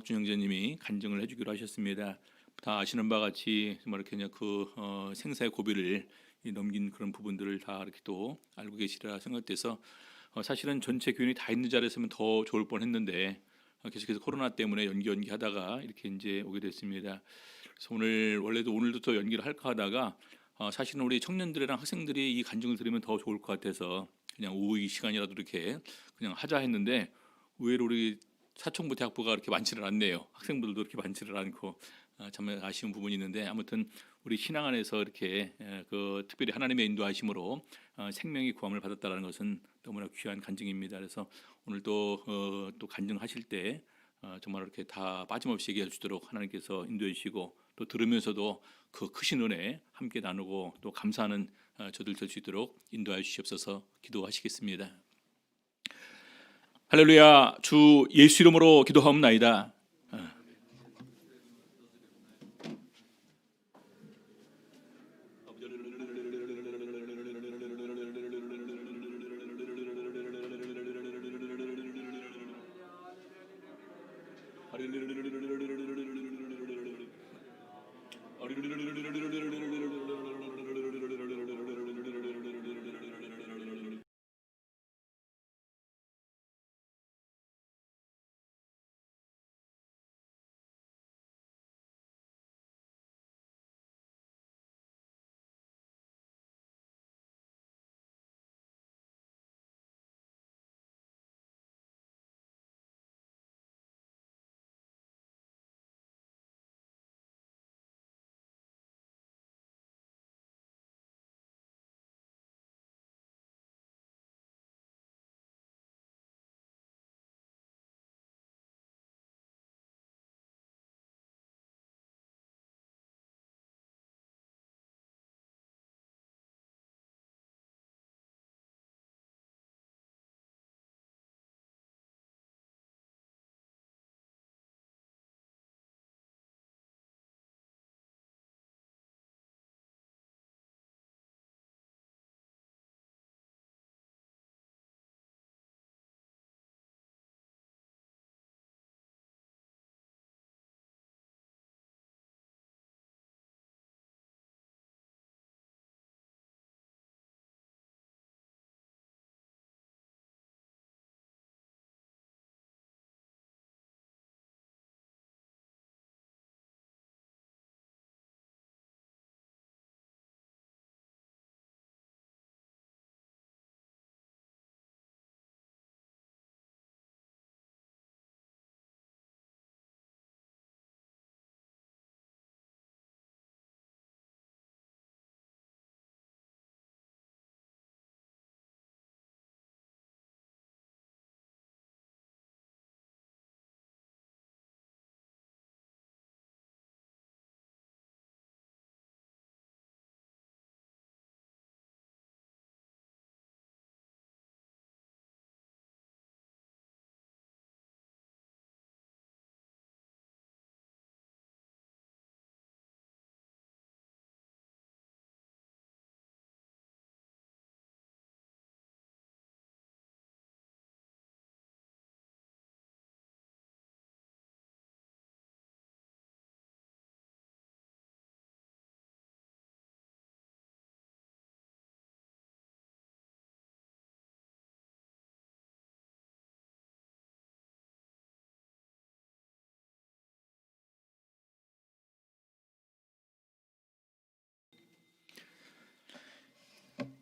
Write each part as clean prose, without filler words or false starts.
혁준 형제님이 간증을 해주기로 하셨습니다. 다 아시는 바와 같이 정말 이렇게 그냥 생사의 고비를 넘긴 그런 부분들을 다 이렇게 또 알고 계시리라 생각돼서 사실은 전체 교인이 다 있는 자리였으면 더 좋을 뻔했는데 계속해서 코로나 때문에 연기하다가 이렇게 이제 오게 됐습니다. 그래서 오늘도 또 연기를 할까 하다가 사실은 우리 청년들이랑 학생들이 이 간증을 들으면 더 좋을 것 같아서 그냥 오후 이 시간이라도 이렇게 그냥 하자 했는데 의외로 우리 사청부 대학부가 그렇게 많지를 않네요. 학생들도 그렇게 많지를 않고 참 아쉬운 부분이 있는데 아무튼 우리 신앙 안에서 이렇게 특별히 하나님의 인도하심으로 생명이 구함을 받았다는 것은 너무나 귀한 간증입니다. 그래서 오늘도 또 간증하실 때 정말 이렇게 다 빠짐없이 얘기해 주도록 하나님께서 인도해 주시고 또 들으면서도 그 크신 은혜 함께 나누고 또 감사하는 저들 될 수 있도록 인도하여 주시옵소서. 기도하시겠습니다. 할렐루야. 주 예수 이름으로 기도하옵나이다.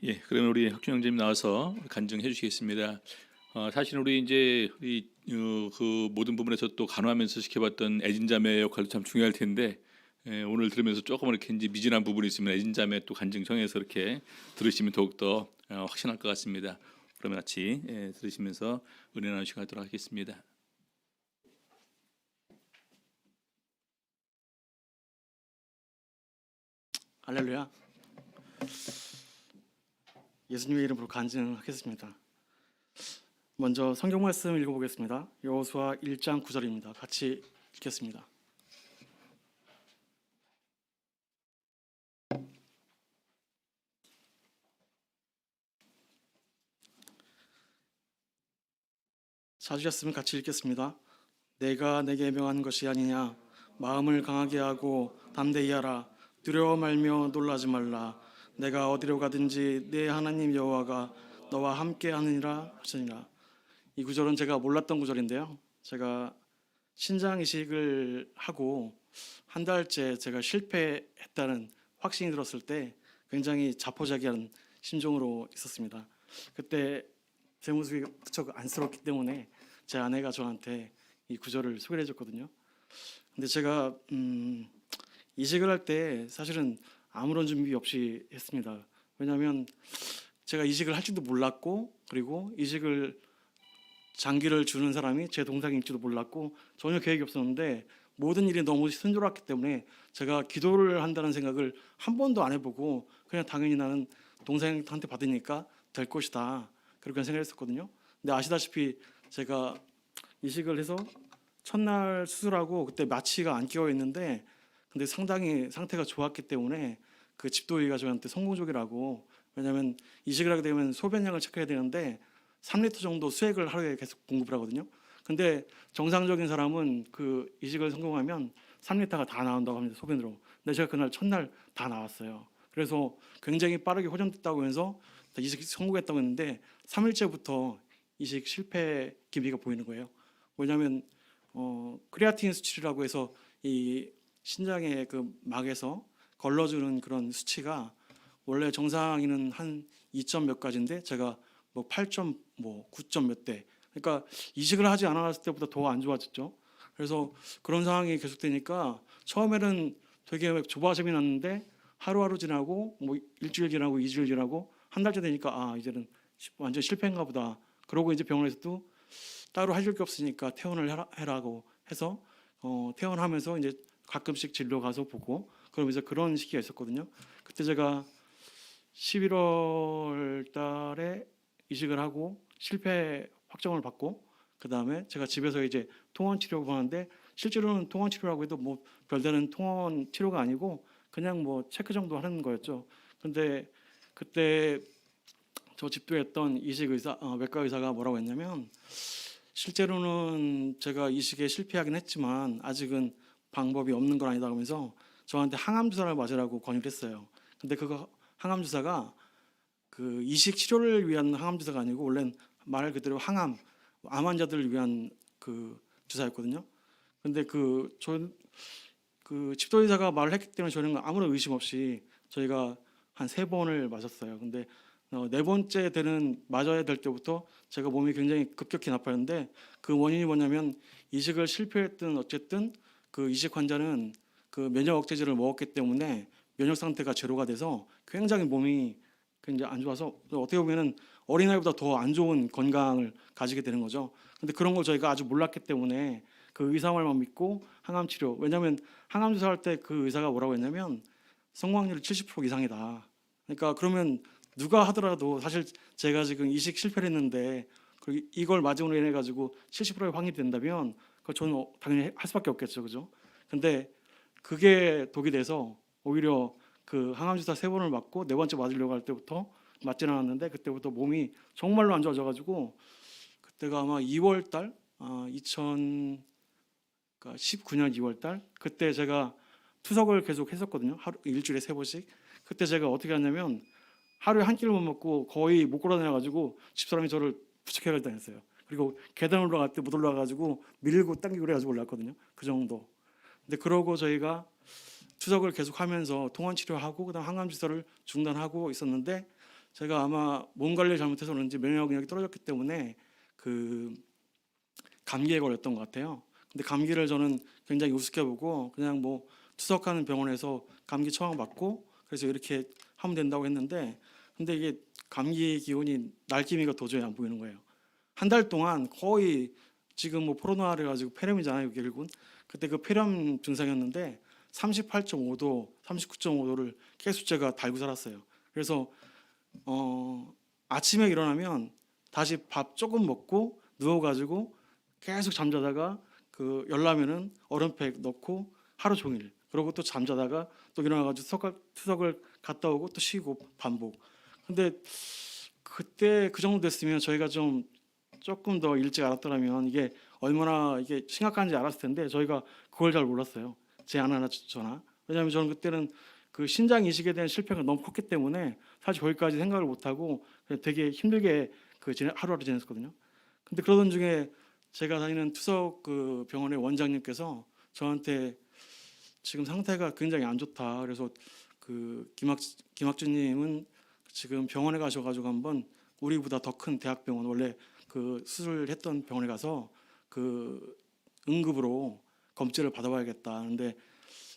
예, 그러면 우리 혁준 형제님 나와서 간증해 주시겠습니다. 사실 우리 이제 그 모든 부분에서 또 간호하면서 지켜봤던 애진자매 역할도 참 중요할 텐데 오늘 들으면서 조금 이렇게 이제 미진한 부분이 있으면 애진자매 또 간증 청해서 이렇게 들으시면 더욱더 확신할 것 같습니다. 그러면 같이 들으시면서 은혜 나누시고 하도록 하겠습니다. 할렐루야. 예수님의 이름으로 간증하겠습니다. 먼저 성경 말씀 읽어보겠습니다. 여호수아 1장 9절입니다. 같이 읽겠습니다. 찾으셨으면 같이 읽겠습니다. 내가 내게 명한 것이 아니냐. 마음을 강하게 하고 담대히 하라. 두려워 말며 놀라지 말라. 내가 어디로 가든지 내 하나님 여호와가 너와 함께 하느니라 하시니라. 이 구절은 제가 몰랐던 구절인데요. 제가 신장 이식을 하고 한 달째 제가 실패했다는 확신이 들었을 때 굉장히 자포자기한 심정으로 있었습니다. 그때 제 모습이 무척 안쓰럽기 때문에 제 아내가 저한테 이 구절을 소개해 줬거든요. 근데 제가 이직을 할 때 사실은 아무런 준비 없이 했습니다. 왜냐하면 제가 이직을 할 줄도 몰랐고, 그리고 이직을 장기를 주는 사람이 제 동생일지도 몰랐고, 전혀 계획이 없었는데 모든 일이 너무 순조롭기 때문에 제가 기도를 한다는 생각을 한 번도 안 해보고 그냥 당연히 나는 동생한테 받으니까 될 것이다, 그렇게 생각했었거든요. 근데 아시다시피 제가 이식을 해서 첫날 수술하고 그때 마취가 안 끼어 있는데, 근데 상당히 상태가 좋았기 때문에 그 집도의가 저한테 성공적이라고, 왜냐하면 이식을 하게 되면 소변량을 체크해야 되는데 3리터 정도 수액을 하루에 계속 공급을 하거든요. 근데 정상적인 사람은 그 이식을 성공하면 3리터가 다 나온다고 합니다, 소변으로. 근데 제가 그날 첫날 다 나왔어요. 그래서 굉장히 빠르게 호전됐다고 해서 이식 성공했다고 했는데 3일째부터 이식 실패 기미가 보이는 거예요. 뭐냐면 크레아틴 수치라고 해서 이 신장의 그 막에서 걸러주는 그런 수치가 원래 정상인은 한 2점 몇 가지인데 제가 뭐 8점 뭐 9점 몇 대, 그러니까 이식을 하지 않았을 때보다 더 안 좋아졌죠. 그래서 그런 상황이 계속되니까 처음에는 되게 조바심이 났는데 하루하루 지나고 뭐 일주일 지나고 2주일 지나고 한 달째 되니까 아 이제는 완전 실패인가 보다. 그러고 이제 병원에서도 따로 해줄 게 없으니까 퇴원을 해라고 해서 퇴원하면서 이제 가끔씩 진료 가서 보고 그러면서 그런 시기가 있었거든요. 그때 제가 11월 달에 이식을 하고 실패 확정을 받고, 그 다음에 제가 집에서 이제 통원 치료를 하는데 실제로는 통원 치료라고 해도 뭐 별다른 통원 치료가 아니고 그냥 뭐 체크 정도 하는 거였죠. 근데 그때 저 집도했던 이식 의사, 외과 의사가 뭐라고 했냐면, 실제로는 제가 이식에 실패하긴 했지만 아직은 방법이 없는 건 아니다 하면서 저한테 항암 주사를 맞으라고 권유를 했어요. 근데 그거 항암 주사가 그 이식 치료를 위한 항암 주사가 아니고 원래는 말 그대로 항암, 암 환자들을 위한 그 주사였거든요. 근데 그 집도 의사가 말을 했기 때문에 저는 아무런 의심 없이 저희가 한 3번을 맞았어요. 근데 4번째 되는 맞아야 될 때부터 제가 몸이 굉장히 급격히 나빠졌는데, 그 원인이 뭐냐면 이식을 실패했든 어쨌든 그 이식 환자는 그 면역 억제제를 먹었기 때문에 면역 상태가 제로가 돼서 굉장히 몸이 굉장히 안 좋아서 어떻게 보면은 어린아이보다 더 안 좋은 건강을 가지게 되는 거죠. 근데 그런 걸 저희가 아주 몰랐기 때문에 그 의사 말만 믿고 항암 치료, 왜냐하면 항암 주사할 때 그 의사가 뭐라고 했냐면 성공률이 70% 이상이다. 그러니까 그러면 누가 하더라도 사실 제가 지금 이식 실패를 했는데 이걸 맞음으로 인해 가지고 70%의 확률이 된다면 그 저는 당연히 할 수밖에 없겠죠, 그죠? 근데 그게 독이 돼서 오히려 그 항암 주사 3번을 맞고 4번째 맞으려고 할 때부터 맞지는 않았는데 그때부터 몸이 정말로 안 좋아져가지고 그때가 아마 2월 달, 2019년 2월 달, 그때 제가 투석을 계속 했었거든요. 하루 일주일에 3번씩. 그때 제가 어떻게 하냐면 하루에 한 끼를 못 먹고 거의 못 걸어다녀가지고 집사람이 저를 부축해가 다녔어요. 그리고 계단 올라갈 때 못 올라가가지고 밀고 당기고 그래가지고 올랐거든요. 그 정도. 근데 그러고 저희가 투석을 계속하면서 통원 치료하고 그다음 항암 주사를 중단하고 있었는데, 제가 아마 몸 관리를 잘못해서 그런지 면역력이 떨어졌기 때문에 그 감기에 걸렸던 것 같아요. 근데 감기를 저는 굉장히 우습게 보고 그냥 뭐 투석하는 병원에서 감기 처방 받고 그래서 이렇게 하면 된다고 했는데, 근데 이게 감기 기운이 날개미가 도저히 안 보이는 거예요. 한 달 동안 거의 지금 뭐 코로나를 가지고 폐렴이잖아요, 결국은. 그때 그 폐렴 증상이었는데 38.5도, 39.5도를 계속 제가 달고 살았어요. 그래서 아침에 일어나면 다시 밥 조금 먹고 누워가지고 계속 잠자다가 그 열나면은 얼음팩 넣고 하루 종일, 그러고 또 잠자다가 또 일어나가지고 투석을 갔다 오고 또 쉬고 반복. 근데 그때 그 정도 됐으면 저희가 좀 조금 더 일찍 알았더라면 이게 얼마나 이게 심각한지 알았을 텐데 저희가 그걸 잘 몰랐어요. 제안 하나 저나. 왜냐하면 저는 그때는 그 신장 이식에 대한 실패가 너무 컸기 때문에 사실 거기까지 생각을 못하고 그냥 되게 힘들게 하루하루 지냈었거든요. 근데 그러던 중에 제가 다니는 투석 그 병원의 원장님께서 저한테 지금 상태가 굉장히 안 좋다. 그래서 그 김학준님은 지금 병원에 가셔가지고 한번 우리보다 더 큰 대학병원 원래 그 수술했던 병원에 가서 그 응급으로 검진을 받아봐야겠다. 근데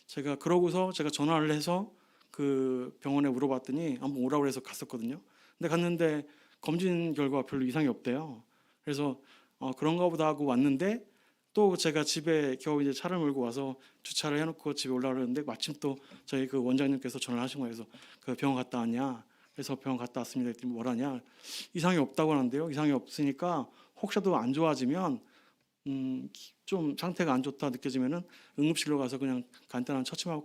제가 그러고서 제가 전화를 해서 그 병원에 물어봤더니 한번 오라고 해서 갔었거든요. 근데 갔는데 검진 결과 별로 이상이 없대요. 그래서 그런가 보다 하고 왔는데 또 제가 집에 겨우 이제 차를 몰고 와서 주차를 해놓고 집에 올라가는데 마침 또 저희 그 원장님께서 전화를 하신 거예요. 그래서 그 병원 갔다 왔냐? 그래서 병원 갔다 왔습니다. 그랬더니 뭐라냐? 이상이 없다고 하는데요. 이상이 없으니까 혹시라도 안 좋아지면 좀 상태가 안 좋다 느껴지면은 응급실로 가서 그냥 간단한 처치만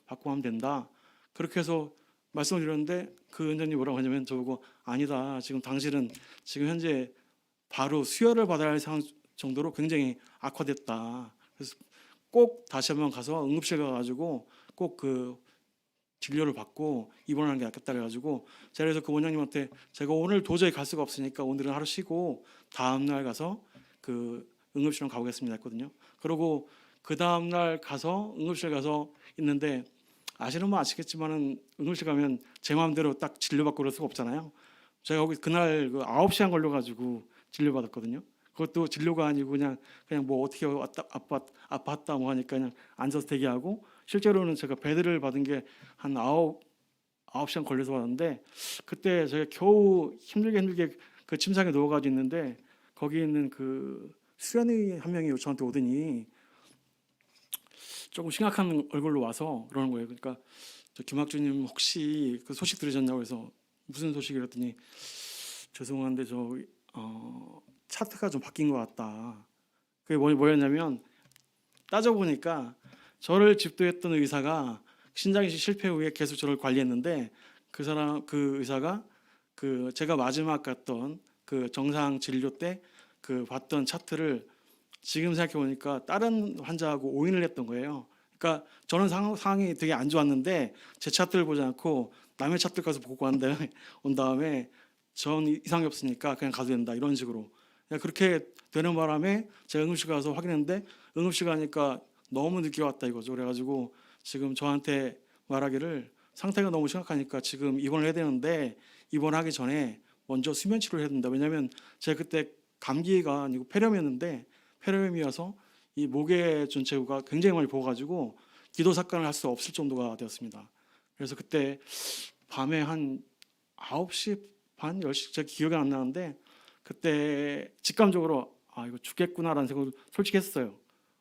받고 하면 된다. 그렇게 해서 말씀을 드렸는데 그 원장님이 뭐라고 하냐면 저보고 아니다. 지금 당신은 지금 현재 바로 수혈을 받아야 할 상황 정도로 굉장히 악화됐다. 그래서 꼭 다시 한번 가서 응급실 가가지고 꼭 그 진료를 받고 입원하는 게 낫겠다 그래가지고 제가 그래서 그 원장님한테 제가 오늘 도저히 갈 수가 없으니까 오늘은 하루 쉬고 다음 날 가서 그 응급실로 가보겠습니다 했거든요. 그리고 그 다음 날 가서 응급실 가서 있는데 아시는 분 아시겠지만은 응급실 가면 제 마음대로 딱 진료받고 그럴 수가 없잖아요. 제가 거기 그날 그 9시간 걸려가지고 진료받았거든요. 그것도 진료가 아니고 그냥 뭐 어떻게 아팠다 뭐 하니까 그냥 앉아서 대기하고 실제로는 제가 베드를 받은 게 한 9시간 걸려서 받았는데 그때 제가 겨우 힘들게 그 침상에 누워가지고 있는데 거기 있는 그 수련의 한 명이 저한테 오더니 조금 심각한 얼굴로 와서 그러는 거예요. 그러니까 저 김학주님 혹시 그 소식 들으셨냐고 해서 무슨 소식이랬더니 죄송한데 저 차트가 좀 바뀐 것 같다. 그게 뭐였냐면 따져보니까 저를 집도했던 의사가 신장이식 실패 후에 계속 저를 관리했는데 그 의사가 그 제가 마지막 갔던 그 정상 진료 때 그 봤던 차트를 지금 생각해 보니까 다른 환자하고 오인을 했던 거예요. 그러니까 저는 상황이 되게 안 좋았는데 제 차트를 보지 않고 남의 차트 가서 보고 온 다음에 전 이상이 없으니까 그냥 가도 된다 이런 식으로 그냥 그렇게 되는 바람에 제가 응급실 가서 확인했는데 응급실 가니까 너무 늦게 왔다 이거죠. 그래가지고 지금 저한테 말하기를 상태가 너무 심각하니까 지금 입원을 해야 되는데 입원하기 전에 먼저 수면 치료를 해야 된다. 왜냐하면 제가 그때 감기가 아니고 폐렴이었는데 폐렴이어서 이 목의 전체가 굉장히 많이 부어가지고 기도 삭간을 할 수 없을 정도가 되었습니다. 그래서 그때 밤에 한 9시 반, 10시 제가 기억이 안 나는데 그때 직감적으로 아 이거 죽겠구나라는 생각을 솔직히 했어요.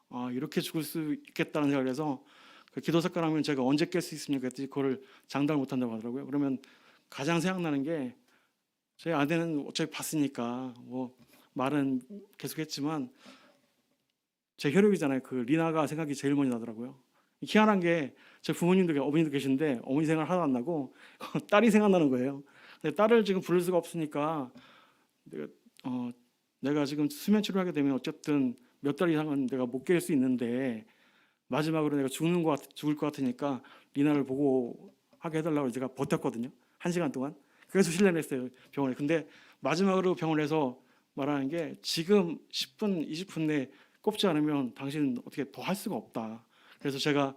아 이렇게 죽을 수 있겠다는 생각을 해서 그 기도 삭간하면 제가 언제 깰 수 있습니까? 그랬더니 그거를 장담을 못한다고 하더라고요. 그러면 가장 생각나는 게 제 아내는 어차피 봤으니까 뭐 말은 계속했지만 제 혈육이잖아요. 그 리나가 생각이 제일 많이 나더라고요. 희한한 게 제 부모님도 어머니도 계신데 어머니 생각 하나도 안 나고 딸이 생각나는 거예요. 근데 딸을 지금 부를 수가 없으니까 내가 지금 수면 치료하게 되면 어쨌든 몇 달 이상은 내가 못 깰 수 있는데 마지막으로 내가 죽을 것 같으니까 리나를 보고 하게 해달라고 제가 버텼거든요. 1시간 동안. 그래서 실례를 했어요 병원에. 근데 마지막으로 병원에서 말하는 게 지금 10분, 20분 내에 꼽지 않으면 당신은 어떻게 더 할 수가 없다. 그래서 제가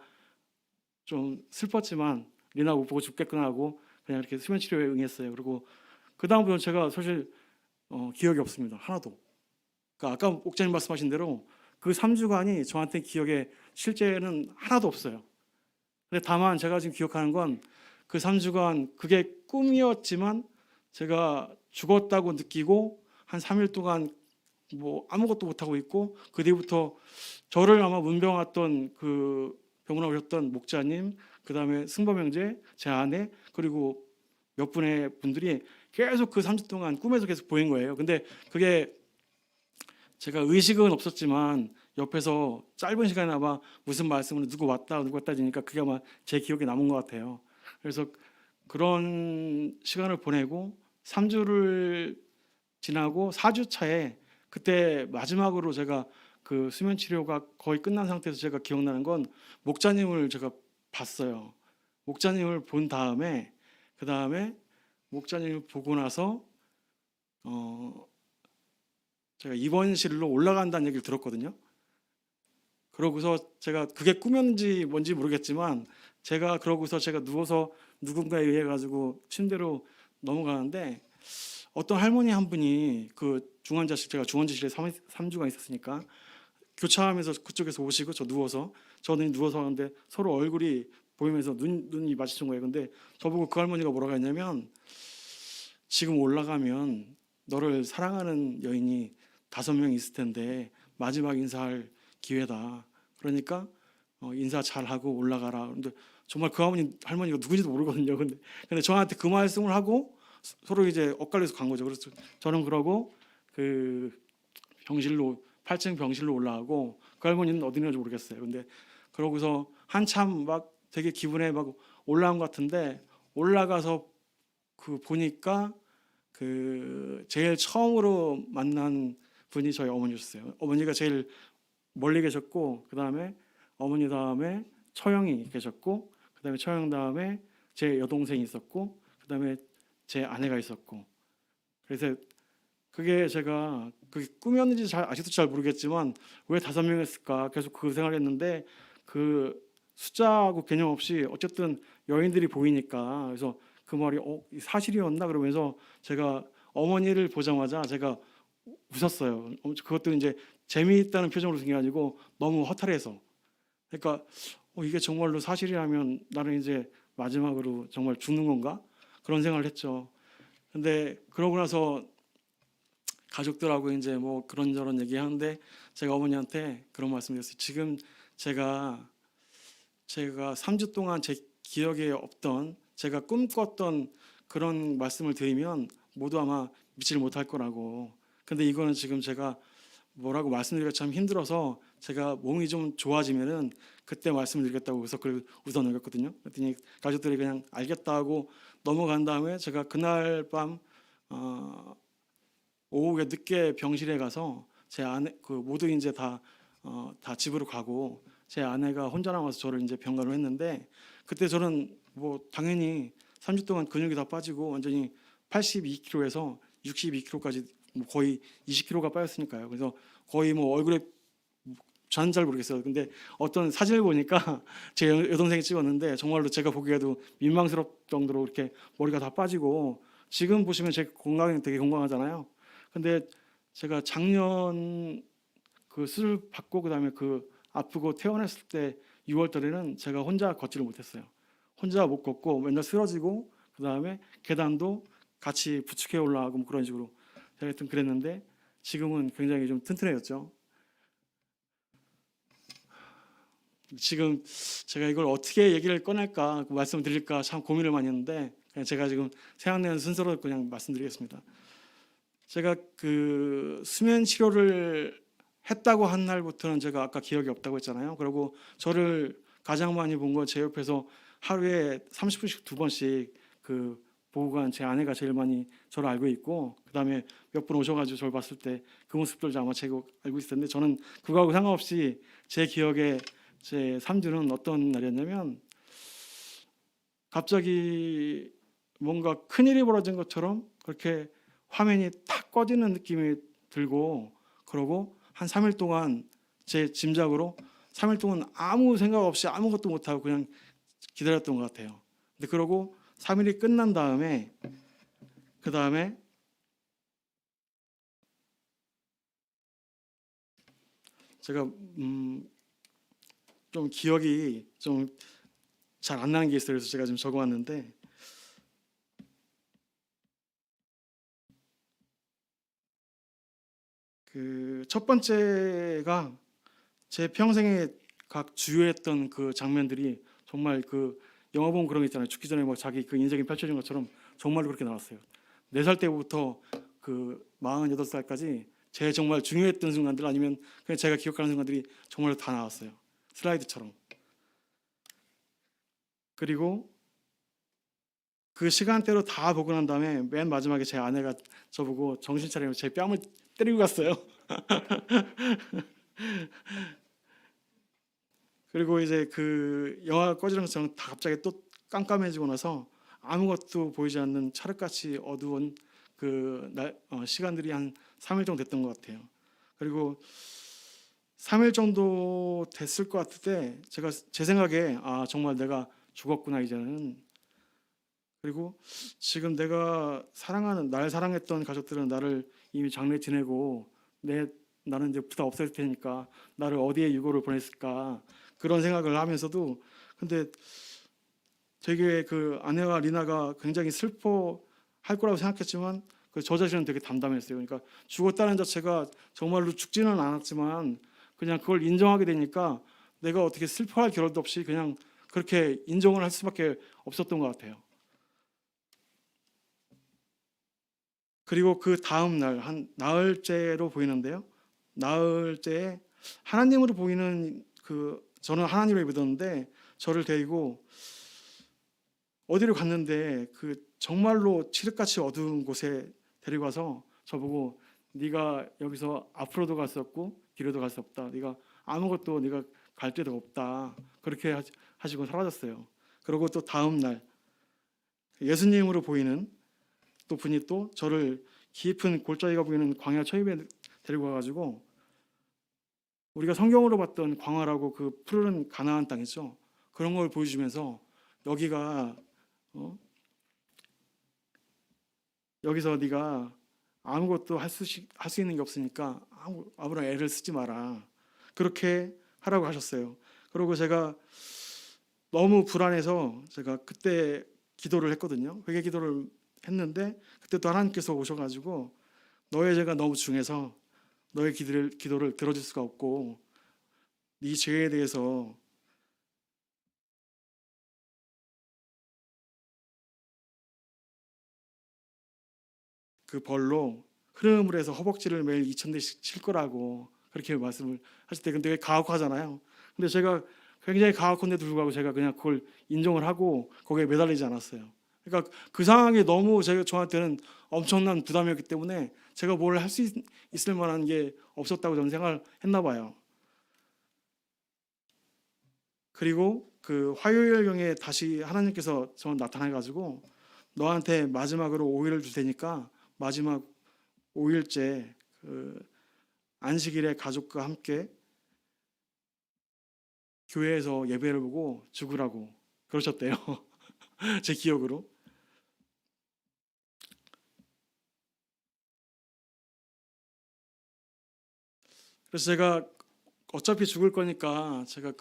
좀 슬펐지만 리나 못 보고 죽겠구나 하고 그냥 이렇게 수면 치료에 응했어요. 그리고 그 다음부터는 제가 사실 기억이 없습니다. 하나도. 그러니까 아까 옥자님 말씀하신 대로 그 3주간이 저한테 기억에 실제는 하나도 없어요. 근데 다만 제가 지금 기억하는 건 그 3주간 그게 꿈이었지만 제가 죽었다고 느끼고 한 3일 동안 뭐 아무것도 못하고 있고 그 뒤부터 저를 아마 문병 왔던 그 병원에 오셨던 목자님 그다음에 승범 형제 제 아내 그리고 몇 분의 분들이 계속 그 3주 동안 꿈에서 계속 보인 거예요. 근데 그게 제가 의식은 없었지만 옆에서 짧은 시간에나마 무슨 말씀으로 누구 왔다 하니까 그게 아마 제 기억에 남은 것 같아요. 그래서 그런 시간을 보내고 3주를 지나고 4주 차에 그때 마지막으로 제가 그 수면 치료가 거의 끝난 상태에서 제가 기억나는 건 목자님을 제가 봤어요. 목자님을 본 다음에 그 다음에 목자님을 보고 나서 제가 입원실로 올라간다는 얘기를 들었거든요. 그러고서 제가 그게 꿈이었는지 뭔지 모르겠지만 제가 그러고서 제가 누워서 누군가에 의해 가지고 침대로 넘어가는데 어떤 할머니 한 분이 그 중환자실, 제가 중환자실에 3주간 있었으니까 교차하면서 그쪽에서 오시고 저 누워서, 저는 누워서 하는데 서로 얼굴이 보이면서 눈이 마주친 거예요. 근데 저보고 그 할머니가 뭐라고 했냐면, 지금 올라가면 너를 사랑하는 여인이 5명 있을 텐데 마지막 인사할 기회다. 그러니까 인사 잘하고 올라가라. 근데 정말 그 할머니가 누군지도 모르거든요. 근데 저한테 그 말씀을 하고 서로 이제 엇갈려서 간 거죠. 그래서 저는 그러고 그 병실로 8층 병실로 올라가고 그 할머니는 어디 있는지 모르겠어요. 근데 그러고서 한참 막 되게 기분에 막 올라온 것 같은데 올라가서 그 보니까 그 제일 처음으로 만난 분이 저희 어머니였어요. 어머니가 제일 멀리 계셨고 그 다음에 어머니 다음에 처형이 계셨고 그 다음에 처형 다음에 제 여동생이 있었고 그 다음에 제 아내가 있었고 그래서 그게 제가 그게 꿈이었는지 아직도 잘 모르겠지만 왜 5명이었을까 계속 그 생각을 했는데 그 숫자하고 개념 없이 어쨌든 여인들이 보이니까 그래서 그 말이 사실이었나 그러면서 제가 어머니를 보자마자 제가 웃었어요. 그것도 이제 재미있다는 표정으로 쓴 게 아니고 너무 허탈해서. 그러니까 이게 정말로 사실이라면 나는 이제 마지막으로 정말 죽는 건가? 그런 생각을 했죠. 근데 그러고 나서 가족들하고 이제 뭐 그런저런 얘기하는데 제가 어머니한테 그런 말씀드렸어요. 지금 제가 3주 동안 제 기억에 없던 제가 꿈꿨던 그런 말씀을 드리면 모두 아마 믿지를 못할 거라고. 근데 이거는 지금 제가 뭐라고 말씀드리기가 참 힘들어서 제가 몸이 좀 좋아지면은 그때 말씀드리겠다고 해서 그걸 웃어 넘겼거든요. 그랬더니 가족들이 그냥 알겠다 하고 넘어간 다음에 제가 그날 밤 오후에 늦게 병실에 가서 제 아내 그 모두 이제 다 집으로 가고 제 아내가 혼자 남아서 저를 이제 병간호 했는데 그때 저는 뭐 당연히 3주 동안 근육이 다 빠지고 완전히 82kg에서 62kg까지 뭐 거의 20kg가 빠졌으니까요. 그래서 거의 뭐 얼굴에 저는 잘 모르겠어요. 근데 어떤 사진을 보니까 제 여동생이 찍었는데 정말로 제가 보기에도 민망스러울 정도로 이렇게 머리가 다 빠지고 지금 보시면 제 건강이 되게 건강하잖아요. 근데 제가 작년 그 수술 받고 그다음에 그 아프고 퇴원했을 때 6월 달에는 제가 혼자 걷지를 못했어요. 혼자 못 걷고 맨날 쓰러지고 그다음에 계단도 같이 부축해 올라가고 뭐 그런 식으로 제가 하여튼 그랬는데 지금은 굉장히 좀 튼튼해졌죠. 지금 제가 이걸 어떻게 얘기를 꺼낼까 말씀드릴까 참 고민을 많이 했는데 그냥 제가 지금 생각나는 순서로 그냥 말씀드리겠습니다. 제가 그 수면 치료를 했다고 한 날부터는 제가 아까 기억이 없다고 했잖아요. 그리고 저를 가장 많이 본 건 제 옆에서 하루에 30분씩 2번씩 그 보고 간 제 아내가 제일 많이 저를 알고 있고 그다음에 몇 분 오셔가지고 저를 봤을 때 그 모습들도 아마 제가 알고 있을 텐데 저는 그거하고 상관없이 제 기억에 제 3주는 어떤 날이었냐면 갑자기 뭔가 큰일이 벌어진 것처럼 그렇게 화면이 탁 꺼지는 느낌이 들고 그러고 한 3일 동안 제 짐작으로 3일 동안 아무 생각 없이 아무것도 못하고 그냥 기다렸던 것 같아요. 근데 그러고 3일이 끝난 다음에 그 다음에 제가 좀 기억이 좀 잘 안 나는 게 있어요. 그래서 제가 좀 적어왔는데 그 첫 번째가 제 평생에 각 주요했던 그 장면들이 정말 그 영화 보면 그런 거 있잖아요. 죽기 전에 막 자기 그 인생이 펼쳐진 것처럼 정말로 그렇게 나왔어요. 4살 때부터 그 48살까지 제 정말 중요했던 순간들 아니면 그냥 제가 기억하는 순간들이 정말로 다 나왔어요. 슬라이드처럼. 그리고 그 시간대로 다 보고 난 다음에 맨 마지막에 제 아내가 저보고 정신 차리면 제 뺨을 때리고 갔어요. 그리고 이제 그 영화가 꺼지는 것처럼 다 갑자기 또 깜깜해지고 나서 아무것도 보이지 않는 찰흙같이 어두운 시간들이 한 3일 정도 됐던 것 같아요. 그리고 3일 정도 됐을 것 같을 때 제가 제 생각에 정말 내가 죽었구나 이제는. 그리고 지금 내가 사랑하는 날 사랑했던 가족들은 나를 이미 장례 지내고 나는 이제 부다 없을 테니까 나를 어디에 유고를 보냈을까 그런 생각을 하면서도 근데 되게 그 아내와 리나가 굉장히 슬퍼할 거라고 생각했지만 저 자신은 되게 담담했어요. 그러니까 죽었다는 자체가 정말로 죽지는 않았지만 그냥 그걸 인정하게 되니까 내가 어떻게 슬퍼할 겨를도 없이 그냥 그렇게 인정을 할 수밖에 없었던 것 같아요. 그리고 그 다음 날 한 나흘째로 보이는데요. 나흘째에 하나님으로 보이는 저는 하나님을 믿었는데 저를 데리고 어디로 갔는데 정말로 칠흑같이 어두운 곳에 데리고 가서 저보고 네가 여기서 앞으로도 갈 수 없고 뒤로도 갈 수 없다. 네가 아무것도 네가 갈 데도 없다. 그렇게 하시고 사라졌어요. 그리고 또 다음 날 예수님으로 보이는 또 분이 또 저를 깊은 골짜기가 보이는 광야 초입에 데리고 가가지고 우리가 성경으로 봤던 광야라고 그 푸르른 가나안 땅이죠. 그런 걸 보여주면서 여기가 여기서 네가 아무것도 할 수 있는 게 없으니까 아무런 애를 쓰지 마라. 그렇게 하라고 하셨어요. 그리고 제가 너무 불안해서 제가 그때 기도를 했거든요. 회개 기도를 했는데 그때 또 하나님께서 오셔가지고 너의 죄가 너무 중해서 너의 기도를 들어줄 수가 없고 네 죄에 대해서 그 벌로 흐름을 해서 허벅지를 매일 2,000대씩 칠 거라고 그렇게 말씀을 하실 때 근데 가혹하잖아요. 근데 제가 굉장히 가혹한데도 불구하고 제가 그냥 그걸 인정을 하고 거기에 매달리지 않았어요. 그러니까 그 상황이 너무 저한테는 엄청난 부담이었기 때문에 제가 뭘 할 수 있을 만한 게 없었다고 저는 생각을 했나 봐요. 그리고 그 화요일경에 다시 하나님께서 저한테 나타나가지고 너한테 마지막으로 5일을 줄 테니까 마지막 5일째 안식일에 가족과 함께 교회에서 예배를 보고 죽으라고 그러셨대요. 제 기억으로. 그래서 제가 어차피 죽을 거니까 제가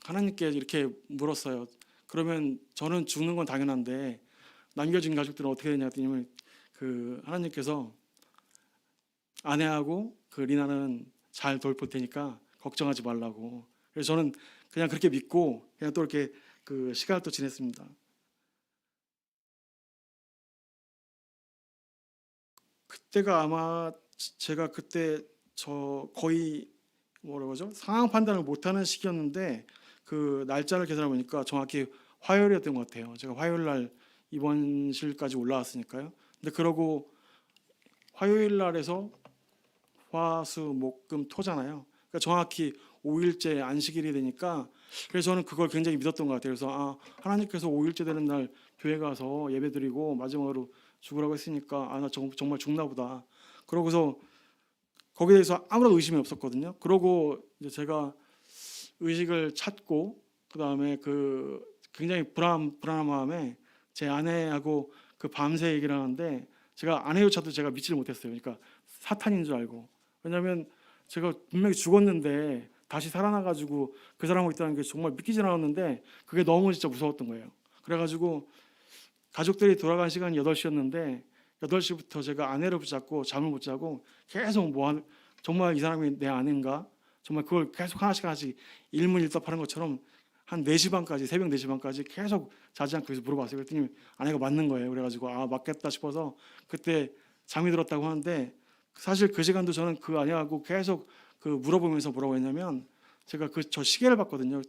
하나님께 이렇게 물었어요. 그러면 저는 죽는 건 당연한데 남겨진 가족들은 어떻게 되냐 했더니 하나님께서 아내하고 리나는 잘 돌볼 테니까 걱정하지 말라고. 그래서 저는 그냥 그렇게 믿고 그냥 또 이렇게 시간을 또 지냈습니다. 그때가 아마 제가 그때 거의 뭐라고 하죠? 상황 판단을 못하는 시기였는데 그 날짜를 계산해 보니까 정확히 화요일이었던 것 같아요. 제가 화요일 날 입원실까지 올라왔으니까요. 근데 그러고 화요일 날에서 화수목금 토잖아요. 그러니까 정확히 5일째 안식일이 되니까 그래서 저는 그걸 굉장히 믿었던 것 같아요. 그래서 하나님께서 5일째 되는 날 교회 가서 예배드리고 마지막으로 죽으라고 했으니까 나 정말 죽나 보다. 그러고서 거기에 대해서 아무런 의심이 없었거든요. 그러고 이제 제가 의식을 찾고 그다음에 굉장히 불안한 마음에 제 아내하고 밤새 얘기를 하는데 제가 아내조차도 제가 믿지를 못했어요. 그러니까 사탄인 줄 알고. 왜냐하면 제가 분명히 죽었는데 다시 살아나가지고 그 사람하고 있다는 게 정말 믿기지 않았는데 그게 너무 진짜 무서웠던 거예요. 그래가지고 가족들이 돌아간 시간이 8시였는데 8시부터 제가 아내를 붙잡고 잠을 못 자고 계속 정말 이 사람이 내 아내인가? 정말 그걸 계속 하나씩 일문일답하는 것처럼 한 4시 반까지 새벽 4시 반까지 계속 자지 않고 계속 물어봤어요. 그랬더니 아내가 맞는 거예요. 그래가지고 맞겠다 싶어서 그때 잠이 들었다고 하는데 사실 그 시간도 저는 아내하고 계속 물어보면서 뭐라고 했냐면 제가 저 시계를 봤거든요.